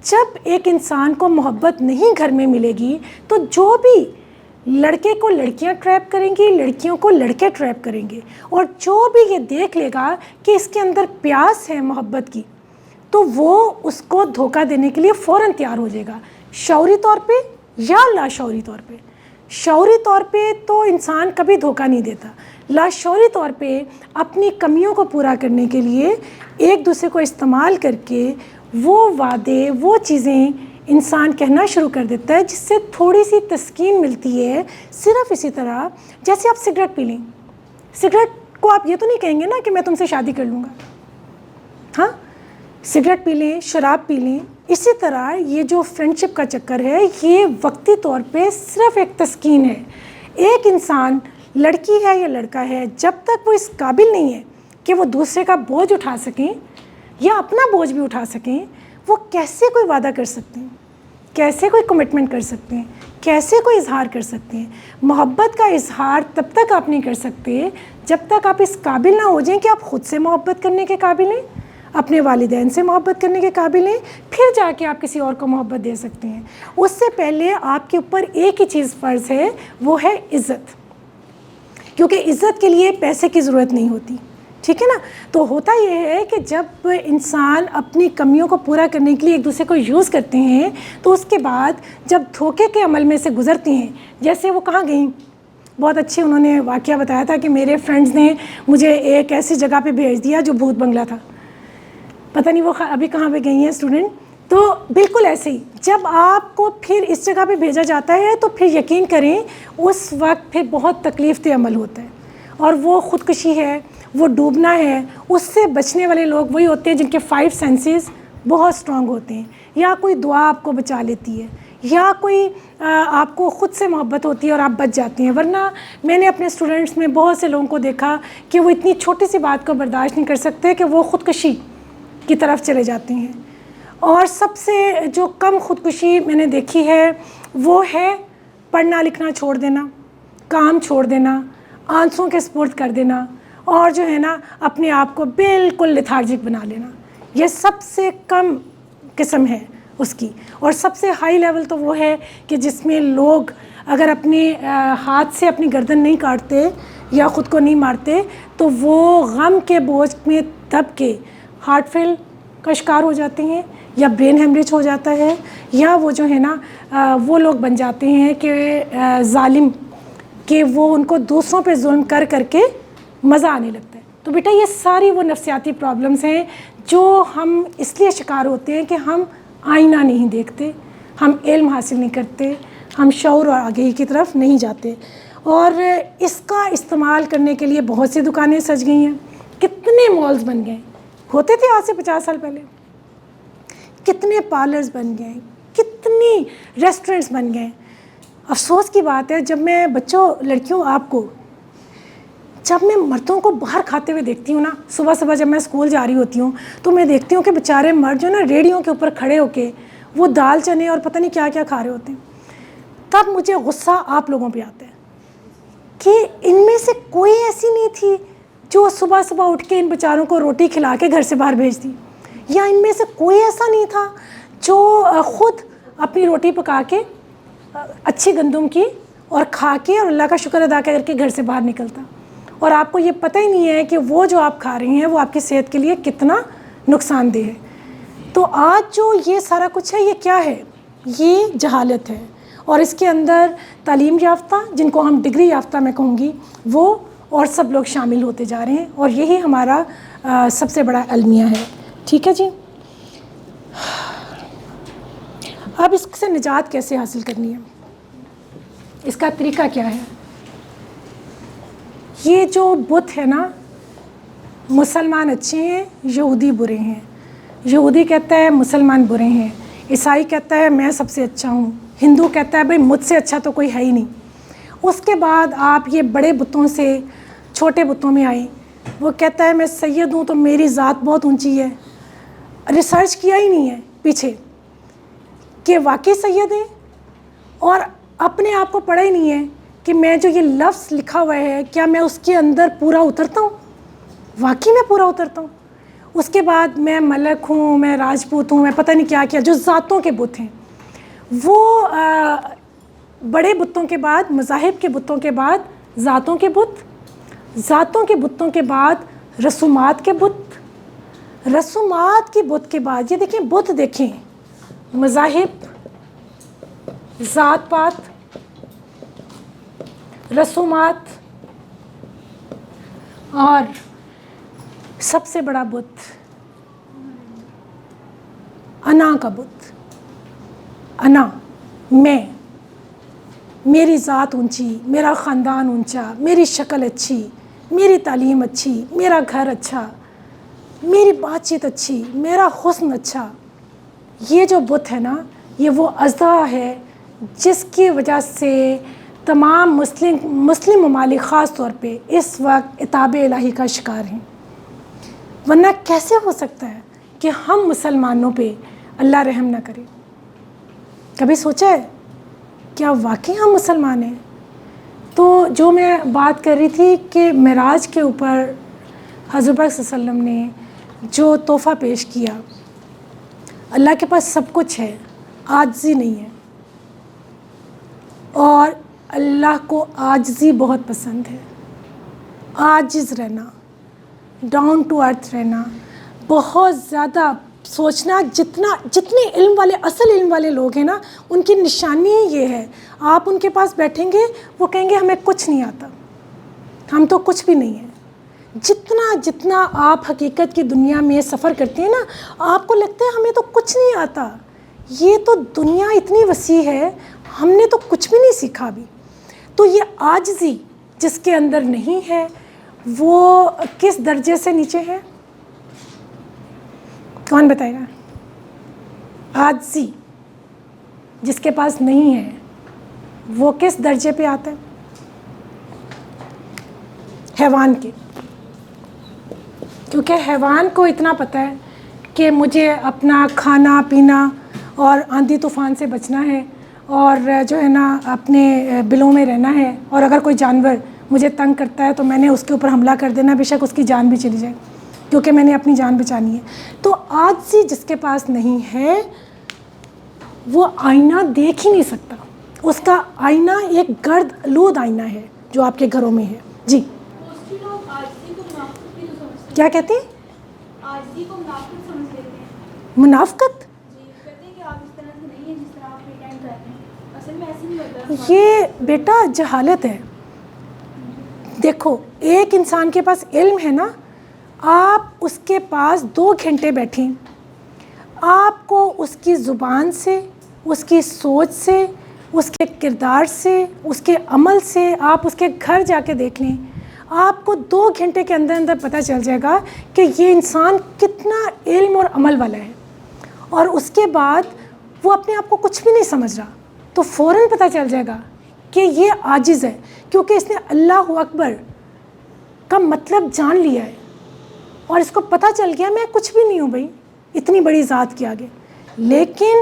جب ایک انسان کو محبت نہیں گھر میں ملے گی تو جو بھی لڑکے کو لڑکیاں ٹریپ کریں گی، لڑکیوں کو لڑکے ٹریپ کریں گے، اور جو بھی یہ دیکھ لے گا کہ اس کے اندر پیاس ہے محبت کی تو وہ اس کو دھوکہ دینے کے لیے فوراً تیار ہو جائے گا، شعوری طور پہ یا لاشعوری طور پہ. شعوری طور پہ تو انسان کبھی دھوکہ نہیں دیتا، لاشعوری طور پہ اپنی کمیوں کو پورا کرنے کے لیے ایک دوسرے کو استعمال کر کے وہ وعدے، وہ چیزیں انسان کہنا شروع کر دیتا ہے، جس سے تھوڑی سی تسکین ملتی ہے. صرف اسی طرح جیسے آپ سگریٹ پی لیں، سگریٹ کو آپ یہ تو نہیں کہیں گے نا کہ میں تم سے شادی کر لوں گا. ہاں، سگریٹ پی لیں، شراب پی لیں. اسی طرح یہ جو فرینڈشپ کا چکر ہے یہ وقتی طور پہ صرف ایک تسکین ہے. ایک انسان، لڑکی ہے یا لڑکا ہے، جب تک وہ اس قابل نہیں ہے کہ وہ دوسرے کا بوجھ اٹھا سکیں یا اپنا بوجھ بھی اٹھا سکیں، وہ کیسے کوئی وعدہ کر سکتے ہیں، کیسے کوئی کمٹمنٹ کر سکتے ہیں، کیسے کوئی اظہار کر سکتے ہیں. محبت کا اظہار تب تک آپ نہیں کر سکتے جب تک آپ اس قابل نہ ہو جائیں کہ آپ خود سے محبت کرنے کے قابل ہیں، اپنے والدین سے محبت کرنے کے قابل ہیں، پھر جا کے آپ کسی اور کو محبت دے سکتے ہیں. اس سے پہلے آپ کے اوپر ایک ہی چیز فرض ہے، وہ ہے عزت، کیونکہ عزت کے لیے پیسے کی ضرورت نہیں ہوتی. ٹھیک ہے نا. تو ہوتا یہ ہے کہ جب انسان اپنی کمیوں کو پورا کرنے کے لیے ایک دوسرے کو یوز کرتے ہیں تو اس کے بعد جب دھوکے کے عمل میں سے گزرتی ہیں، جیسے وہ کہاں گئیں، بہت اچھے انہوں نے واقعہ بتایا تھا کہ میرے فرینڈز نے مجھے ایک ایسی جگہ پہ بھیج دیا جو بھوت بنگلہ تھا، پتہ نہیں وہ ابھی کہاں پہ گئی ہیں اسٹوڈنٹ. تو بالکل ایسے ہی جب آپ کو پھر اس جگہ پہ بھیجا جاتا ہے تو پھر یقین کریں اس وقت پھر بہت تکلیف دہ عمل ہوتا ہے، اور وہ خودکشی ہے، وہ ڈوبنا ہے. اس سے بچنے والے لوگ وہی ہوتے ہیں جن کے 5 سینسز بہت اسٹرانگ ہوتے ہیں، یا کوئی دعا آپ کو بچا لیتی ہے، یا کوئی آپ کو خود سے محبت ہوتی ہے اور آپ بچ جاتے ہیں. ورنہ میں نے اپنے اسٹوڈنٹس میں بہت سے لوگوں کو دیکھا کہ وہ اتنی چھوٹی سی بات کو برداشت نہیں کر سکتے کہ وہ خودکشی کی طرف چلے جاتے ہیں. اور سب سے جو کم خودکشی میں نے دیکھی ہے وہ ہے پڑھنا لکھنا چھوڑ دینا، کام چھوڑ دینا، آنسوں کے سپرد کر دینا، اور جو ہے نا اپنے آپ کو بالکل لیتھارجک بنا لینا. یہ سب سے کم قسم ہے اس کی. اور سب سے ہائی لیول تو وہ ہے کہ جس میں لوگ اگر اپنے ہاتھ سے اپنی گردن نہیں کاٹتے یا خود کو نہیں مارتے تو وہ غم کے بوجھ میں دب کے ہارٹ فیل کا شکار ہو جاتے ہیں، یا برین ہیمریج ہو جاتا ہے، یا وہ جو ہے نا وہ لوگ بن جاتے ہیں کہ ظالم، کہ وہ ان کو دوسروں پہ ظلم کر کر کے مزہ آنے لگتا ہے. تو بیٹا یہ ساری وہ نفسیاتی پرابلمس ہیں جو ہم اس لیے شکار ہوتے ہیں کہ ہم آئینہ نہیں دیکھتے، ہم علم حاصل نہیں کرتے، ہم شعور اور آگہی کی طرف نہیں جاتے. اور اس کا استعمال کرنے کے لیے بہت سی دکانیں سج گئی ہیں، کتنے مالز بن گئے، ہوتے تھے آج سے 50 سال پہلے، کتنے پارلرز بن گئے، کتنی ریسٹورنٹس بن گئے. افسوس کی بات ہے جب میں بچوں، لڑکیوں، آپ کو جب میں مردوں کو باہر کھاتے ہوئے دیکھتی ہوں نا، صبح صبح جب میں اسکول جا رہی ہوتی ہوں تو میں دیکھتی ہوں کہ بیچارے مرد جو نا ریڑھیوں کے اوپر کھڑے ہو کے وہ دال چنے اور پتہ نہیں کیا کیا کھا رہے ہوتے ہیں. تب مجھے غصہ آپ لوگوں پہ آتا ہے کہ ان میں سے کوئی ایسی نہیں تھی جو صبح صبح اٹھ کے ان بیچاروں کو روٹی کھلا کے گھر سے باہر بھیج دی، یا ان میں سے کوئی ایسا نہیں تھا جو خود اپنی روٹی پکا کے اچھی گندم کی اور کھا کے اور اللہ کا شکر ادا کر کے گھر سے باہر نکلتا. اور آپ کو یہ پتہ ہی نہیں ہے کہ وہ جو آپ کھا رہی ہیں وہ آپ کی صحت کے لیے کتنا نقصان دہ ہے. تو آج جو یہ سارا کچھ ہے یہ کیا ہے؟ یہ جہالت ہے. اور اس کے اندر تعلیم یافتہ، جن کو ہم ڈگری یافتہ میں کہوں گی، وہ اور سب لوگ شامل ہوتے جا رہے ہیں، اور یہی ہمارا سب سے بڑا المیہ ہے. ٹھیک ہے جی. اب اس سے نجات کیسے حاصل کرنی ہے، اس کا طریقہ کیا ہے؟ یہ جو بت ہے نا، مسلمان اچھے ہیں، یہودی برے ہیں. یہودی کہتا ہے مسلمان برے ہیں، عیسائی کہتا ہے میں سب سے اچھا ہوں، ہندو کہتا ہے بھائی مجھ سے اچھا تو کوئی ہے ہی نہیں. اس کے بعد آپ یہ بڑے بتوں سے چھوٹے بتوں میں آئیں، وہ کہتا ہے میں سید ہوں تو میری ذات بہت اونچی ہے. ریسرچ کیا ہی نہیں ہے پیچھے کہ واقعی سید ہے، اور اپنے آپ کو پڑھا ہی نہیں ہے کہ میں جو یہ لفظ لکھا ہوا ہے کیا میں اس کے اندر پورا اترتا ہوں، واقعی میں پورا اترتا ہوں. اس کے بعد میں ملک ہوں، میں راجپوت ہوں، میں پتہ نہیں کیا کیا، جو ذاتوں کے بت ہیں. وہ بڑے بتوں کے بعد، مذاہب کے بتوں کے بعد ذاتوں کے بت، ذاتوں کے بتوں کے بعد رسومات کے بت، رسومات کے بت کے بعد یہ دیکھیں بت، دیکھیں مذاہب، ذات پات، رسومات، اور سب سے بڑا بت انا کا بت. انا، میں، میری ذات اونچی، میرا خاندان اونچا، میری شکل اچھی، میری تعلیم اچھی، میرا گھر اچھا، میری بات چیت اچھی، میرا حسن اچھا. یہ جو بت ہے نا، یہ وہ اژدہا ہے جس کی وجہ سے تمام مسلم ممالک خاص طور پہ اس وقت عتاب الہی کا شکار ہیں. ورنہ کیسے ہو سکتا ہے کہ ہم مسلمانوں پہ اللہ رحم نہ کرے؟ کبھی سوچا ہے کیا واقعی ہم مسلمان ہیں؟ تو جو میں بات کر رہی تھی کہ معراج کے اوپر حضور پاک صلی اللہ علیہ وسلم نے جو تحفہ پیش کیا، اللہ کے پاس سب کچھ ہے، عاجزی نہیں ہے، اور اللہ کو عاجزی بہت پسند ہے. عاجز رہنا، ڈاؤن ٹو ارتھ رہنا، بہت زیادہ سوچنا. جتنے علم والے، اصل علم والے لوگ ہیں نا، ان کی نشانی یہ ہے. آپ ان کے پاس بیٹھیں گے، وہ کہیں گے ہمیں کچھ نہیں آتا، ہم تو کچھ بھی نہیں ہیں. جتنا آپ حقیقت کی دنیا میں سفر کرتے ہیں نا، آپ کو لگتا ہے ہمیں تو کچھ نہیں آتا، یہ تو دنیا اتنی وسیع ہے، ہم نے تو کچھ بھی نہیں سیکھا ابھی. تو یہ عاجزی جس کے اندر نہیں ہے، وہ کس درجے سے نیچے ہے؟ کون بتائے گا؟ عاجزی جس کے پاس نہیں ہے، وہ کس درجے پہ آتا ہے؟ حیوان کے. کیونکہ حیوان کو اتنا پتہ ہے کہ مجھے اپنا کھانا پینا اور آندھی طوفان سے بچنا ہے، اور جو ہے نا اپنے بلوں میں رہنا ہے، اور اگر کوئی جانور مجھے تنگ کرتا ہے تو میں نے اس کے اوپر حملہ کر دینا، بے شک اس کی جان بھی چلی جائے، کیونکہ میں نے اپنی جان بچانی ہے. تو عاجزی جس کے پاس نہیں ہے، وہ آئینہ دیکھ ہی نہیں سکتا. اس کا آئینہ ایک گرد آلود آئینہ ہے جو آپ کے گھروں میں ہے. جی کیا کہتے ہیں؟ عاجزی کو منافقت سمجھ لیتے ہیں. منافقت؟ جی، کہتے ہیں کہ آپ اس طرح سے نہیں ہیں جس طرح آپ پریٹینڈ کر رہے ہیں. اصل میں ایسے نہیں ہوتا. یہ بیٹا جہالت ہے. دیکھو، ایک انسان کے پاس علم ہے نا، آپ اس کے پاس 2 گھنٹے بیٹھیں، آپ کو اس کی زبان سے، اس کی سوچ سے، اس کے کردار سے، اس کے عمل سے، آپ اس کے گھر جا کے دیکھ لیں، آپ کو 2 گھنٹے کے اندر اندر پتہ چل جائے گا کہ یہ انسان کتنا علم اور عمل والا ہے. اور اس کے بعد وہ اپنے آپ کو کچھ بھی نہیں سمجھ رہا، تو فوراً پتہ چل جائے گا کہ یہ عاجز ہے، کیونکہ اس نے اللہ اکبر کا مطلب جان لیا ہے، اور اس کو پتہ چل گیا میں کچھ بھی نہیں ہوں بھائی اتنی بڑی ذات کے آگے. لیکن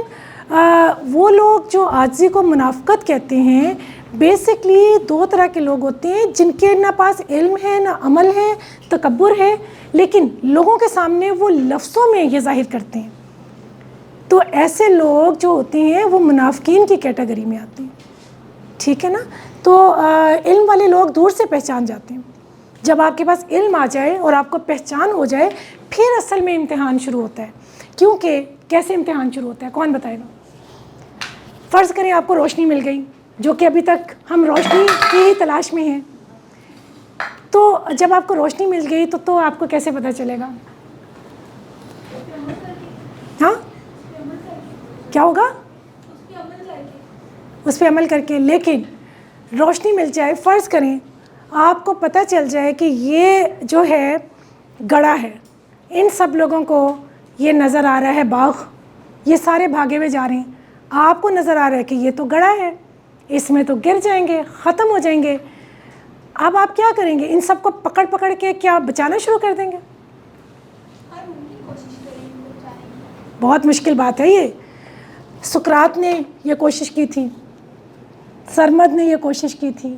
وہ لوگ جو عاجزی کو منافقت کہتے ہیں، بیسکلی 2 طرح کے لوگ ہوتے ہیں، جن کے نہ پاس علم ہے، نہ عمل ہے، تکبر ہے، لیکن لوگوں کے سامنے وہ لفظوں میں یہ ظاہر کرتے ہیں. تو ایسے لوگ جو ہوتے ہیں وہ منافقین کی کیٹیگری میں آتے ہیں. ٹھیک ہے نا؟ تو علم والے لوگ دور سے پہچان جاتے ہیں. جب آپ کے پاس علم آ جائے اور آپ کو پہچان ہو جائے، پھر اصل میں امتحان شروع ہوتا ہے. کیونکہ کیسے امتحان شروع ہوتا ہے کون بتائے گا؟ فرض کریں آپ کو روشنی مل گئی، جو کہ ابھی تک ہم روشنی کی ہی تلاش میں ہیں. تو جب آپ کو روشنی مل گئی تو آپ کو کیسے پتہ چلے گا؟ ہاں کیا ہوگا؟ اس پہ عمل کر کے. لیکن روشنی مل جائے، فرض کریں آپ کو پتہ چل جائے کہ یہ جو ہے گڑھا ہے، ان سب لوگوں کو یہ نظر آ رہا ہے باغ، یہ سارے بھاگے ہوئے جا رہے ہیں، آپ کو نظر آ رہا ہے کہ یہ تو گڑھا ہے، اس میں تو گر جائیں گے، ختم ہو جائیں گے. اب آپ کیا کریں گے؟ ان سب کو پکڑ کے کیا بچانا شروع کر دیں گے؟ ہر ممکن کوشش کریں گے بچانے کی. بہت مشکل بات ہے یہ. سقراط نے یہ کوشش کی تھی، سرمد نے یہ کوشش کی تھی،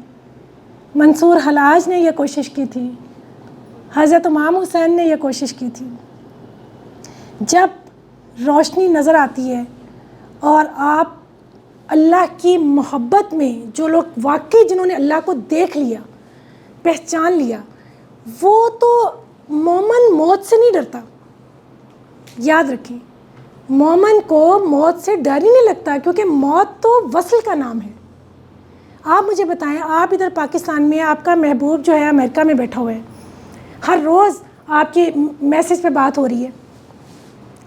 منصور حلاج نے یہ کوشش کی تھی، حضرت امام حسین نے یہ کوشش کی تھی. جب روشنی نظر آتی ہے اور آپ اللہ کی محبت میں، جو لوگ واقعی جنہوں نے اللہ کو دیکھ لیا، پہچان لیا، وہ تو مومن موت سے نہیں ڈرتا. یاد رکھیں، مومن کو موت سے ڈر ہی نہیں لگتا، کیونکہ موت تو وصل کا نام ہے. آپ مجھے بتائیں، آپ ادھر پاکستان میں، آپ کا محبوب جو ہے امریکہ میں بیٹھا ہوا ہے، ہر روز آپ کی میسج پہ بات ہو رہی ہے،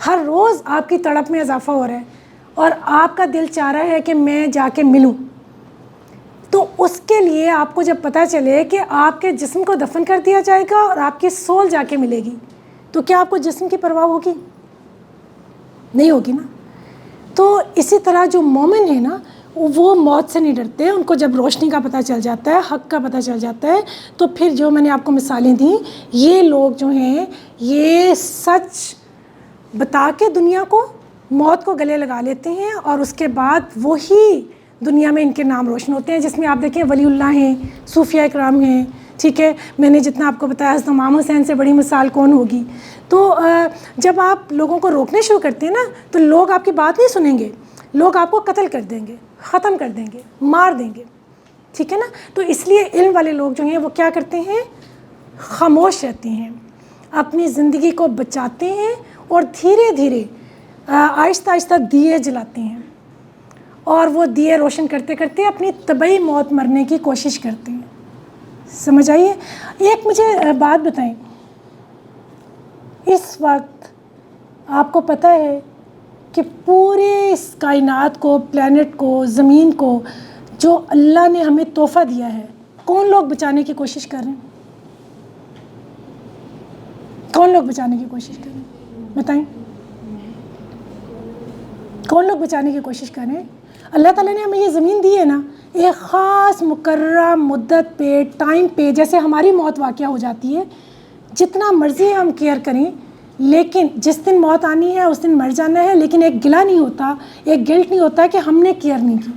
ہر روز آپ کی تڑپ میں اضافہ ہو رہا ہے، اور آپ کا دل چاہ رہا ہے کہ میں جا کے ملوں، تو اس کے لیے آپ کو جب پتہ چلے کہ آپ کے جسم کو دفن کر دیا جائے گا اور آپ کی سول جا کے ملے گی، تو کیا آپ کو جسم کی پرواہ ہوگی؟ نہیں ہوگی نا۔ تو اسی طرح جو مومن ہے نا وہ موت سے نہیں ڈرتے، ان کو جب روشنی کا پتہ چل جاتا ہے، حق کا پتہ چل جاتا ہے، تو پھر جو میں نے آپ کو مثالیں دیں، یہ لوگ جو ہیں یہ سچ بتا کے دنیا کو، موت کو گلے لگا لیتے ہیں، اور اس کے بعد وہی دنیا میں ان کے نام روشن ہوتے ہیں، جس میں آپ دیکھیں ولی اللہ ہیں، صوفیاء اکرام ہیں، ٹھیک ہے۔ میں نے جتنا آپ کو بتایا حضرت امام حسین سے بڑی مثال کون ہوگی۔ تو جب آپ لوگوں کو روکنے شروع کرتے ہیں نا تو لوگ آپ کی بات نہیں سنیں گے، لوگ آپ کو قتل کر دیں گے، ختم کر دیں گے، مار دیں گے، ٹھیک ہے نا۔ تو اس لیے علم والے لوگ جو ہیں وہ کیا کرتے ہیں؟ خاموش رہتے ہیں، اپنی زندگی کو بچاتے ہیں، اور دھیرے دھیرے آہستہ آہستہ دیے جلاتے ہیں، اور وہ دیے روشن کرتے کرتے اپنی طبعی موت مرنے کی کوشش کرتے ہیں۔ سمجھ آئیے؟ ایک مجھے بات بتائیں، اس وقت آپ کو پتہ ہے کہ پورے اس کائنات کو، پلینٹ کو، زمین کو جو اللہ نے ہمیں تحفہ دیا ہے، کون لوگ بچانے کی کوشش کر رہے ہیں؟ کون لوگ بچانے کی کوشش کر رہے ہیں؟ بتائیں، کون لوگ بچانے کی کوشش کر رہے ہیں؟ اللہ تعالیٰ نے ہمیں یہ زمین دی ہے نا ایک خاص مقررہ مدت پہ، ٹائم پہ، جیسے ہماری موت واقع ہو جاتی ہے، جتنا مرضی ہم کیئر کریں، لیکن جس دن موت آنی ہے اس دن مر جانا ہے، لیکن ایک گلہ نہیں ہوتا، ایک گلٹ نہیں ہوتا کہ ہم نے کیئر نہیں کی،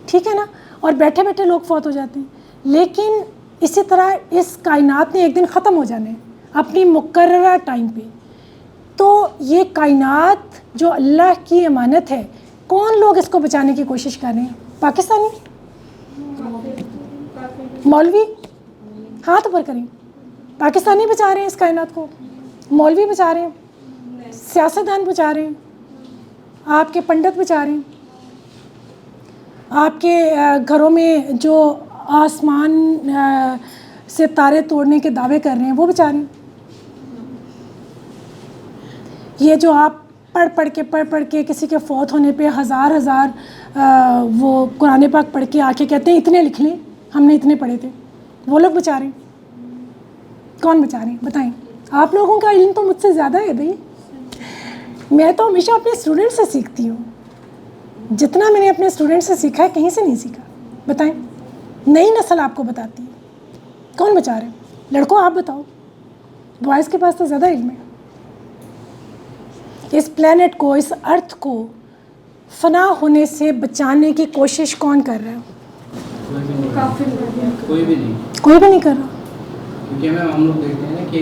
ٹھیک ہے نا۔ اور بیٹھے بیٹھے لوگ فوت ہو جاتے ہیں، لیکن اسی طرح اس کائنات نے ایک دن ختم ہو جانا ہے اپنی مقررہ ٹائم پہ۔ تو یہ کائنات جو اللہ کی امانت ہے، کون لوگ اس کو بچانے کی کوشش کر رہے ہیں؟ پاکستانی؟ مولوی؟ ہاتھ اوپر کریں۔ پاکستانی بچا رہے ہیں اس کائنات کو، مولوی بچا رہے ہیں، سیاستدان بچا رہے ہیں، آپ کے پنڈت بچا رہے ہیں، آپ کے گھروں میں جو آسمان سے تارے توڑنے کے دعوے کر رہے ہیں وہ بچا رہے ہیں، یہ جو آپ پڑھ کے کسی کے فوت ہونے پہ ہزار وہ قرآن پاک پڑھ کے آ کے کہتے ہیں اتنے لکھ لیں، ہم نے اتنے پڑھے تھے، وہ لوگ بچا رہے ہیں۔ کون بچا رہے ہیں بتائیں؟ آپ لوگوں کا علم تو مجھ سے زیادہ ہے بھائی، میں تو ہمیشہ اپنے اسٹوڈنٹ سے سیکھتی ہوں، جتنا میں نے اپنے اسٹوڈنٹ سے سیکھا ہے کہیں سے نہیں سیکھا۔ بتائیں، نئی نسل آپ کو بتاتی ہے کون بچا رہے ہیں؟ لڑکوں آپ بتاؤ، بوائز کے پاس تو زیادہ علم ہے۔ اس پلینٹ کو، اس ارتھ کو فنا ہونے سے بچانے کی کوشش کون کر رہا ہے؟ کوئی بھی نہیں کر رہا، کیونکہ ہم لوگ دیکھتے ہیں کہ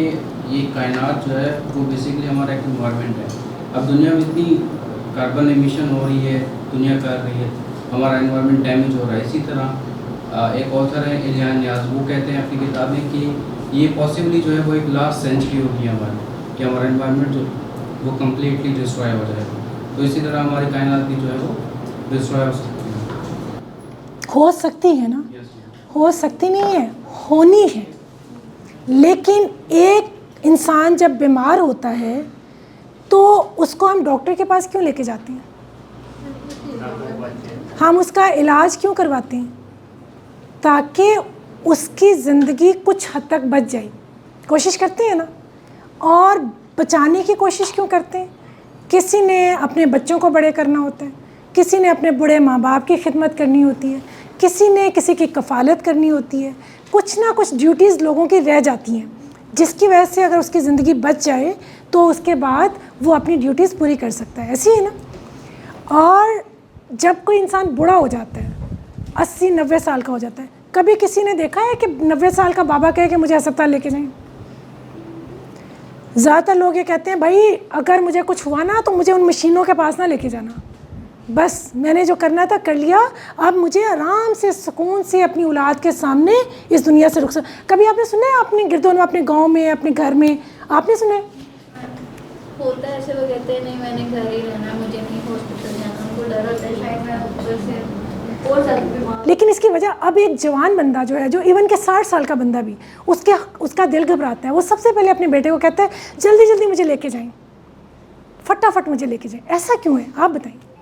یہ کائنات جو ہے وہ بیسیکلی ہمارا ایک انوائرمنٹ ہے۔ اب دنیا میں اتنی کاربن ایمیشن ہو رہی ہے، دنیا کر رہی ہے، ہمارا انوائرمنٹ ڈیمیج ہو رہا ہے۔ اسی طرح ایک آتھر ہے الیان نیاز، وہ کہتے ہیں اپنی کتاب میں کہ یہ پاسبلی جو ہے وہ ایک لاسٹ سینچری ہوگی ہماری، کہ ہمارا انوائرمنٹ جو وہ کمپلیٹلی ڈسٹرائے ہو جائے گا۔ تو اسی طرح ہماری کائنات بھی جو ہے وہ ڈسٹرائے ہو سکتی ہے۔ ہو سکتی ہے نا، ہو سکتی نہیں ہے، ہونی ہے۔ لیکن ایک انسان جب بیمار ہوتا ہے تو اس کو ہم ڈاکٹر کے پاس کیوں لے کے جاتے ہیں؟ ہم اس کا علاج کیوں کرواتے ہیں؟ تاکہ اس کی زندگی کچھ حد تک بچ جائے، کوشش کرتے ہیں نا۔ اور بچانے کی کوشش کیوں کرتے ہیں؟ کسی نے اپنے بچوں کو بڑے کرنا ہوتا ہے، کسی نے اپنے بڑے ماں باپ کی خدمت کرنی ہوتی ہے، کسی نے کسی کی کفالت کرنی ہوتی ہے، کچھ نہ کچھ ڈیوٹیز لوگوں کی رہ جاتی ہیں، جس کی وجہ سے اگر اس کی زندگی بچ جائے تو اس کے بعد وہ اپنی ڈیوٹیز پوری کر سکتا ہے، ایسی ہے نا۔ اور جب کوئی انسان بوڑھا ہو جاتا ہے، 80-90 سال کا ہو جاتا ہے، کبھی کسی نے دیکھا ہے کہ 90 سال کا بابا کہے کہ مجھے ہسپتال لے کے جائیں؟ زیادہ تر لوگ یہ کہتے ہیں بھائی اگر مجھے کچھ ہوا نا تو مجھے ان مشینوں کے پاس نہ لے کے جانا، بس میں نے جو کرنا تھا کر لیا، اب مجھے آرام سے سکون سے اپنی اولاد کے سامنے اس دنیا سے رخصت۔ کبھی آپ نے سنا ہے اپنے گردوں میں، اپنے گاؤں میں، اپنے گھر میں آپ نے سنا ہے؟ ہوتا ہے ایسے، وہ کہتے ہیں نہیں میں نے گھر ہی رہنا، مجھے نہیں ہاسپٹل جانا، ان کو ڈر ہوتا ہے شاید میں اوپر سے اور زیادہ بیمار۔ لیکن اس کی وجہ اب ایک جوان بندہ جو ہے، جو ایون کہ 60 سال کا بندہ بھی، اس کا دل گھبراتا ہے، وہ سب سے پہلے اپنے بیٹے کو کہتا ہے جلدی جلدی مجھے لے کے جائیں، فٹافٹ مجھے لے کے جائیں۔ ایسا کیوں ہے آپ بتائیں؟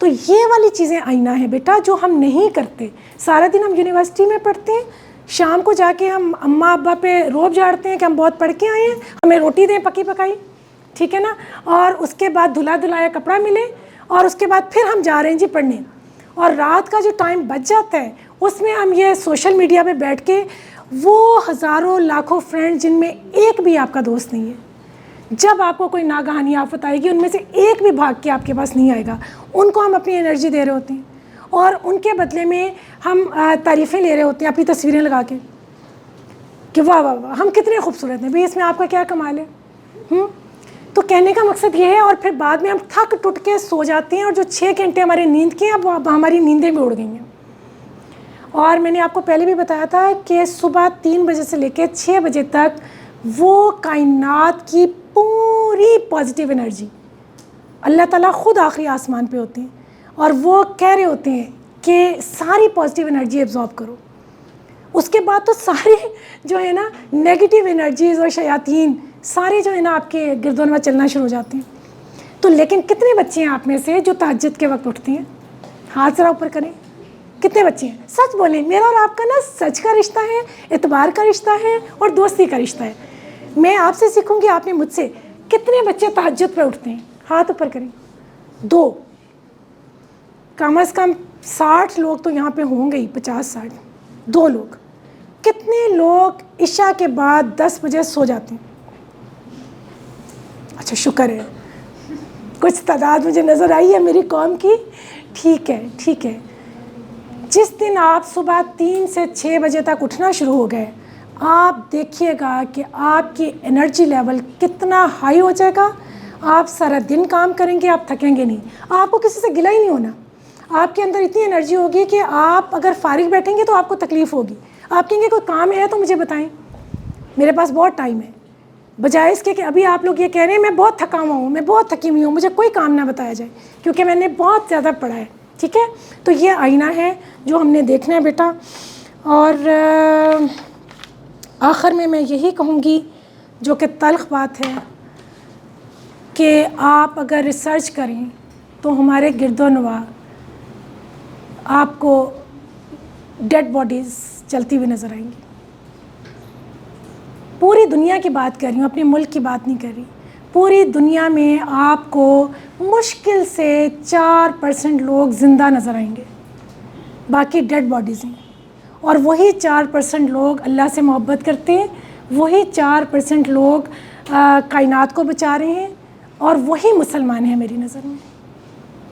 تو یہ والی چیزیں آئینہ ہیں بیٹا جو ہم نہیں کرتے. سارا دن ہم یونیورسٹی میں پڑھتے ہیں, شام کو جا کے ہم اماں ابا پہ روب جھاڑتے ہیں کہ ہم بہت پڑھ کے آئے ہیں, ہمیں روٹی دیں پکی پکائی, ٹھیک ہے نا, اور اس کے بعد دھلا دھلایا کپڑا ملے, اور اس کے بعد پھر ہم جا رہے ہیں جی پڑھنے, اور رات کا جو ٹائم بچ جاتا ہے اس میں ہم یہ سوشل میڈیا پہ بیٹھ کے وہ ہزاروں لاکھوں فرینڈ جن میں ایک بھی آپ کا دوست نہیں ہے, جب آپ کو کوئی ناگہانی آفت آئے گی ان میں سے ایک بھی بھاگ کے آپ کے پاس نہیں آئے گا, ان کو ہم اپنی انرجی دے رہے ہوتے ہیں اور ان کے بدلے میں ہم تعریفیں لے رہے ہوتے ہیں اپنی تصویریں لگا کے کہ واہ واہ واہ ہم کتنے خوبصورت ہیں بھئی, اس میں آپ کا کیا کمال ہے. تو کہنے کا مقصد یہ ہے, اور پھر بعد میں ہم تھک ٹوٹ کے سو جاتے ہیں, اور جو 6 گھنٹے ہماری نیند کے ہیں اب ہماری نیندیں بھی اڑ گئی ہیں. اور میں نے آپ کو پہلے بھی بتایا تھا کہ صبح 3 بجے سے لے کے 6 بجے تک وہ کائنات کی پوری پازیٹیو انرجی اللہ تعالیٰ خود آخری آسمان پہ ہوتے ہیں, اور وہ کہہ رہے ہوتے ہیں کہ ساری پازیٹیو انرجی ایبزارب کرو. اس کے بعد تو سارے جو ہے نا نیگیٹیو انرجیز اور شیاطین سارے جو ہے نا آپ کے گرد و نواح چلنا شروع ہو جاتے ہیں. تو لیکن کتنے بچے ہیں آپ میں سے جو تہجد کے وقت اٹھتے ہیں؟ ہاتھ ذرا اوپر کریں, کتنے بچے ہیں؟ سچ بولیں, میرا اور آپ کا نا سچ کا رشتہ ہے, اعتبار کا رشتہ ہے, اور دوستی کا رشتہ ہے. میں آپ سے سیکھوں گی, آپ نے مجھ سے, کتنے بچے تہجد پہ اٹھتے ہیں؟ ہاتھ اوپر کریں. 2, کم از کم 60 لوگ تو یہاں پہ ہوں گے ہی, 50-60. 2 لوگ. کتنے لوگ عشاء کے بعد 10 بجے سو جاتے ہیں؟ اچھا شکر ہے, کچھ تعداد مجھے نظر آئی ہے میری قوم کی. ٹھیک ہے ٹھیک ہے. جس دن آپ صبح 3 سے 6 بجے تک اٹھنا شروع ہو گئے, آپ دیکھیے گا کہ آپ کی انرجی لیول کتنا ہائی ہو جائے گا. آپ سارا دن کام کریں گے, آپ تھکیں گے نہیں, آپ کو کسی سے گلہ ہی نہیں ہونا. آپ کے اندر اتنی انرجی ہوگی کہ آپ اگر فارغ بیٹھیں گے تو آپ کو تکلیف ہوگی. آپ کہیں گے کوئی کام ہے تو مجھے بتائیں, میرے پاس بہت ٹائم ہے, بجائے اس کے کہ ابھی آپ لوگ یہ کہہ رہے ہیں میں بہت تھکا ہوا ہوں, میں بہت تھکی ہوئی ہوں, مجھے کوئی کام نہ بتایا جائے کیونکہ میں نے بہت زیادہ پڑھا ہے. ٹھیک ہے, تو یہ آئینہ ہے جو ہم نے دیکھنا ہے بیٹا. اور آخر میں یہی کہوں گی جو کہ تلخ بات ہے کہ آپ اگر ریسرچ کریں تو ہمارے گرد و نواح آپ کو ڈیڈ باڈیز چلتی ہوئی نظر آئیں گی. پوری دنیا کی بات کر رہی ہوں, اپنے ملک کی بات نہیں کر رہی. پوری دنیا میں آپ کو مشکل سے 4% لوگ زندہ نظر آئیں گے, باقی ڈیڈ باڈیز ہیں. اور وہی 4% لوگ اللہ سے محبت کرتے ہیں, وہی 4% لوگ کائنات کو بچا رہے ہیں, اور وہی مسلمان ہیں میری نظر میں.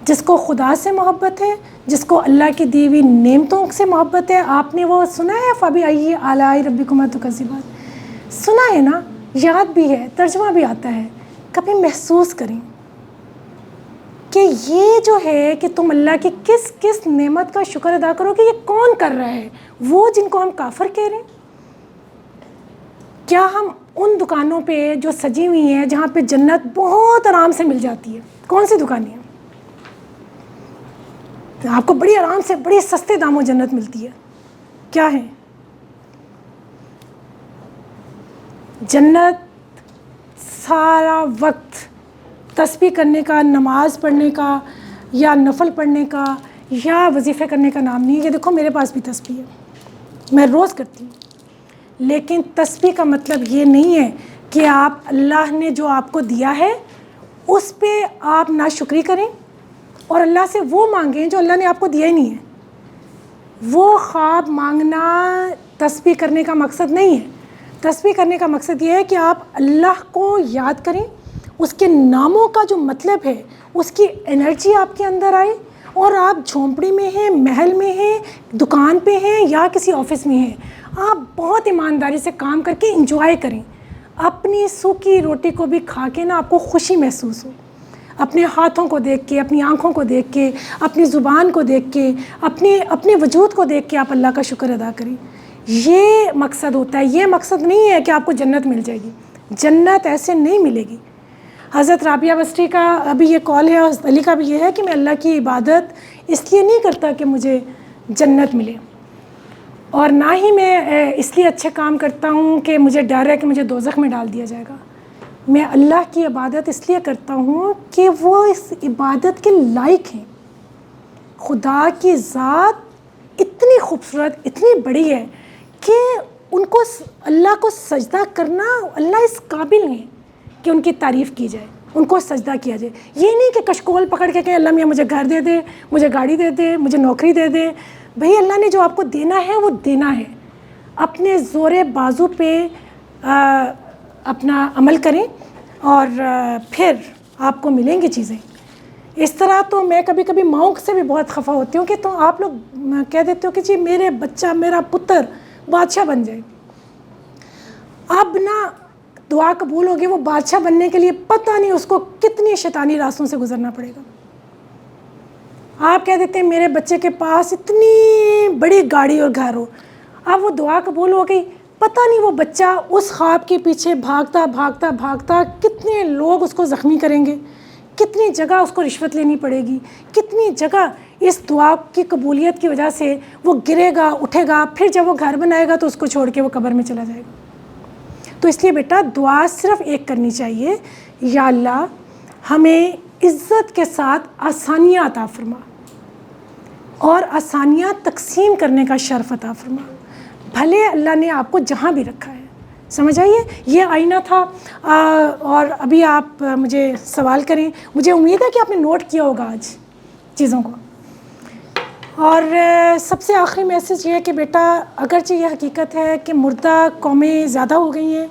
جس کو خدا سے محبت ہے, جس کو اللہ کی دی ہوئی نعمتوں سے محبت ہے. آپ نے وہ سنا ہے فَبِأَيِّ آلَاءِ رَبِّكُمَا تُكَذِّبَانِ؟ سنا ہے نا, یاد بھی ہے, ترجمہ بھی آتا ہے. کبھی محسوس کریں کہ یہ جو ہے کہ تم اللہ کی کس کس نعمت کا شکر ادا کرو کہ یہ کون کر رہا ہے. وہ جن کو ہم کافر کہہ رہے ہیں, کیا ہم ان دکانوں پہ جو سجی ہوئی ہیں جہاں پہ جنت بہت آرام سے مل جاتی ہے, کون سی دکانیں ہیں آپ کو بڑی آرام سے بڑی سستے داموں جنت ملتی ہے, کیا ہے؟ جنت سارا وقت تسبیح کرنے کا, نماز پڑھنے کا, یا نفل پڑھنے کا, یا وظیفے کرنے کا نام نہیں ہے. یہ دیکھو میرے پاس بھی تسبیح ہے, میں روز کرتی ہوں. لیکن تسبیح کا مطلب یہ نہیں ہے کہ آپ اللہ نے جو آپ کو دیا ہے اس پہ آپ ناشکری کریں اور اللہ سے وہ مانگیں جو اللہ نے آپ کو دیا ہی نہیں ہے. وہ خواب مانگنا تسبیح کرنے کا مقصد نہیں ہے. تسبیح کرنے کا مقصد یہ ہے کہ آپ اللہ کو یاد کریں, اس کے ناموں کا جو مطلب ہے اس کی انرجی آپ کے اندر آئے, اور آپ جھونپڑی میں ہیں, محل میں ہیں, دکان پہ ہیں, یا کسی آفس میں ہیں, آپ بہت ایمانداری سے کام کر کے انجوائے کریں. اپنی سوکھی روٹی کو بھی کھا کے نا آپ کو خوشی محسوس ہو, اپنے ہاتھوں کو دیکھ کے, اپنی آنکھوں کو دیکھ کے, اپنی زبان کو دیکھ کے, اپنے وجود کو دیکھ کے آپ اللہ کا شکر ادا کریں. یہ مقصد ہوتا ہے. یہ مقصد نہیں ہے کہ آپ کو جنت مل جائے گی, جنت ایسے نہیں ملے گی. حضرت رابعہ بصری کا ابھی یہ کال ہے, اور حضرت علی کا بھی یہ ہے کہ میں اللہ کی عبادت اس لیے نہیں کرتا کہ مجھے جنت ملے, اور نہ ہی میں اس لیے اچھے کام کرتا ہوں کہ مجھے ڈر ہے کہ مجھے دوزخ میں ڈال دیا جائے گا. میں اللہ کی عبادت اس لیے کرتا ہوں کہ وہ اس عبادت کے لائق ہیں. خدا کی ذات اتنی خوبصورت، اتنی بڑی ہے کہ ان کو اللہ کو سجدہ کرنا، اللہ اس قابل نہیں کہ ان کی تعریف کی جائے، ان کو سجدہ کیا جائے. یہ نہیں کہ کشکول پکڑ کے کہیں اللہ میاں مجھے گھر دے دے، مجھے گاڑی دے دے، مجھے نوکری دے دے. بھئی اللہ نے جو آپ کو دینا ہے وہ دینا ہے. اپنے زور بازو پہ اپنا عمل کریں اور پھر آپ کو ملیں گی چیزیں. اس طرح تو میں کبھی کبھی ماؤں سے بھی بہت خفا ہوتی ہوں کہ تو آپ لوگ کہہ دیتے ہو کہ جی میرے بچہ، میرا پتر بادشاہ بن جائے. اب نہ دعا قبول ہوگی، وہ بادشاہ بننے کے لیے پتہ نہیں اس کو کتنی شیطانی راستوں سے گزرنا پڑے گا. آپ کہہ دیتے ہیں میرے بچے کے پاس اتنی بڑی گاڑی اور گھر ہو، اب وہ دعا قبول ہو گئی، پتہ نہیں وہ بچہ اس خواب کے پیچھے بھاگتا بھاگتا بھاگتا کتنے لوگ اس کو زخمی کریں گے، کتنی جگہ اس کو رشوت لینی پڑے گی، کتنی جگہ اس دعا کی قبولیت کی وجہ سے وہ گرے گا، اٹھے گا، پھر جب وہ گھر بنائے گا تو اس کو چھوڑ کے وہ قبر میں چلا جائے گا. تو اس لیے بیٹا دعا صرف ایک کرنی چاہیے، یا اللہ ہمیں عزت کے ساتھ آسانیاں عطا فرما اور آسانیاں تقسیم کرنے کا شرف عطا فرما. بھلے اللہ نے آپ کو جہاں بھی رکھا ہے. سمجھ آئیے؟ یہ آئینہ تھا. اور ابھی آپ مجھے سوال کریں. مجھے امید ہے کہ آپ نے نوٹ کیا ہوگا آج چیزوں کو. اور سب سے آخری میسیج یہ ہے کہ بیٹا اگرچہ یہ حقیقت ہے کہ مردہ قومیں زیادہ ہو گئی ہیں،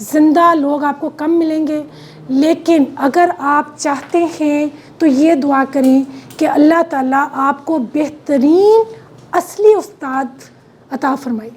زندہ لوگ آپ کو کم ملیں گے، لیکن اگر آپ چاہتے ہیں تو یہ دعا کریں کہ اللہ تعالیٰ آپ کو بہترین اصلی استاد عطا فرمائے.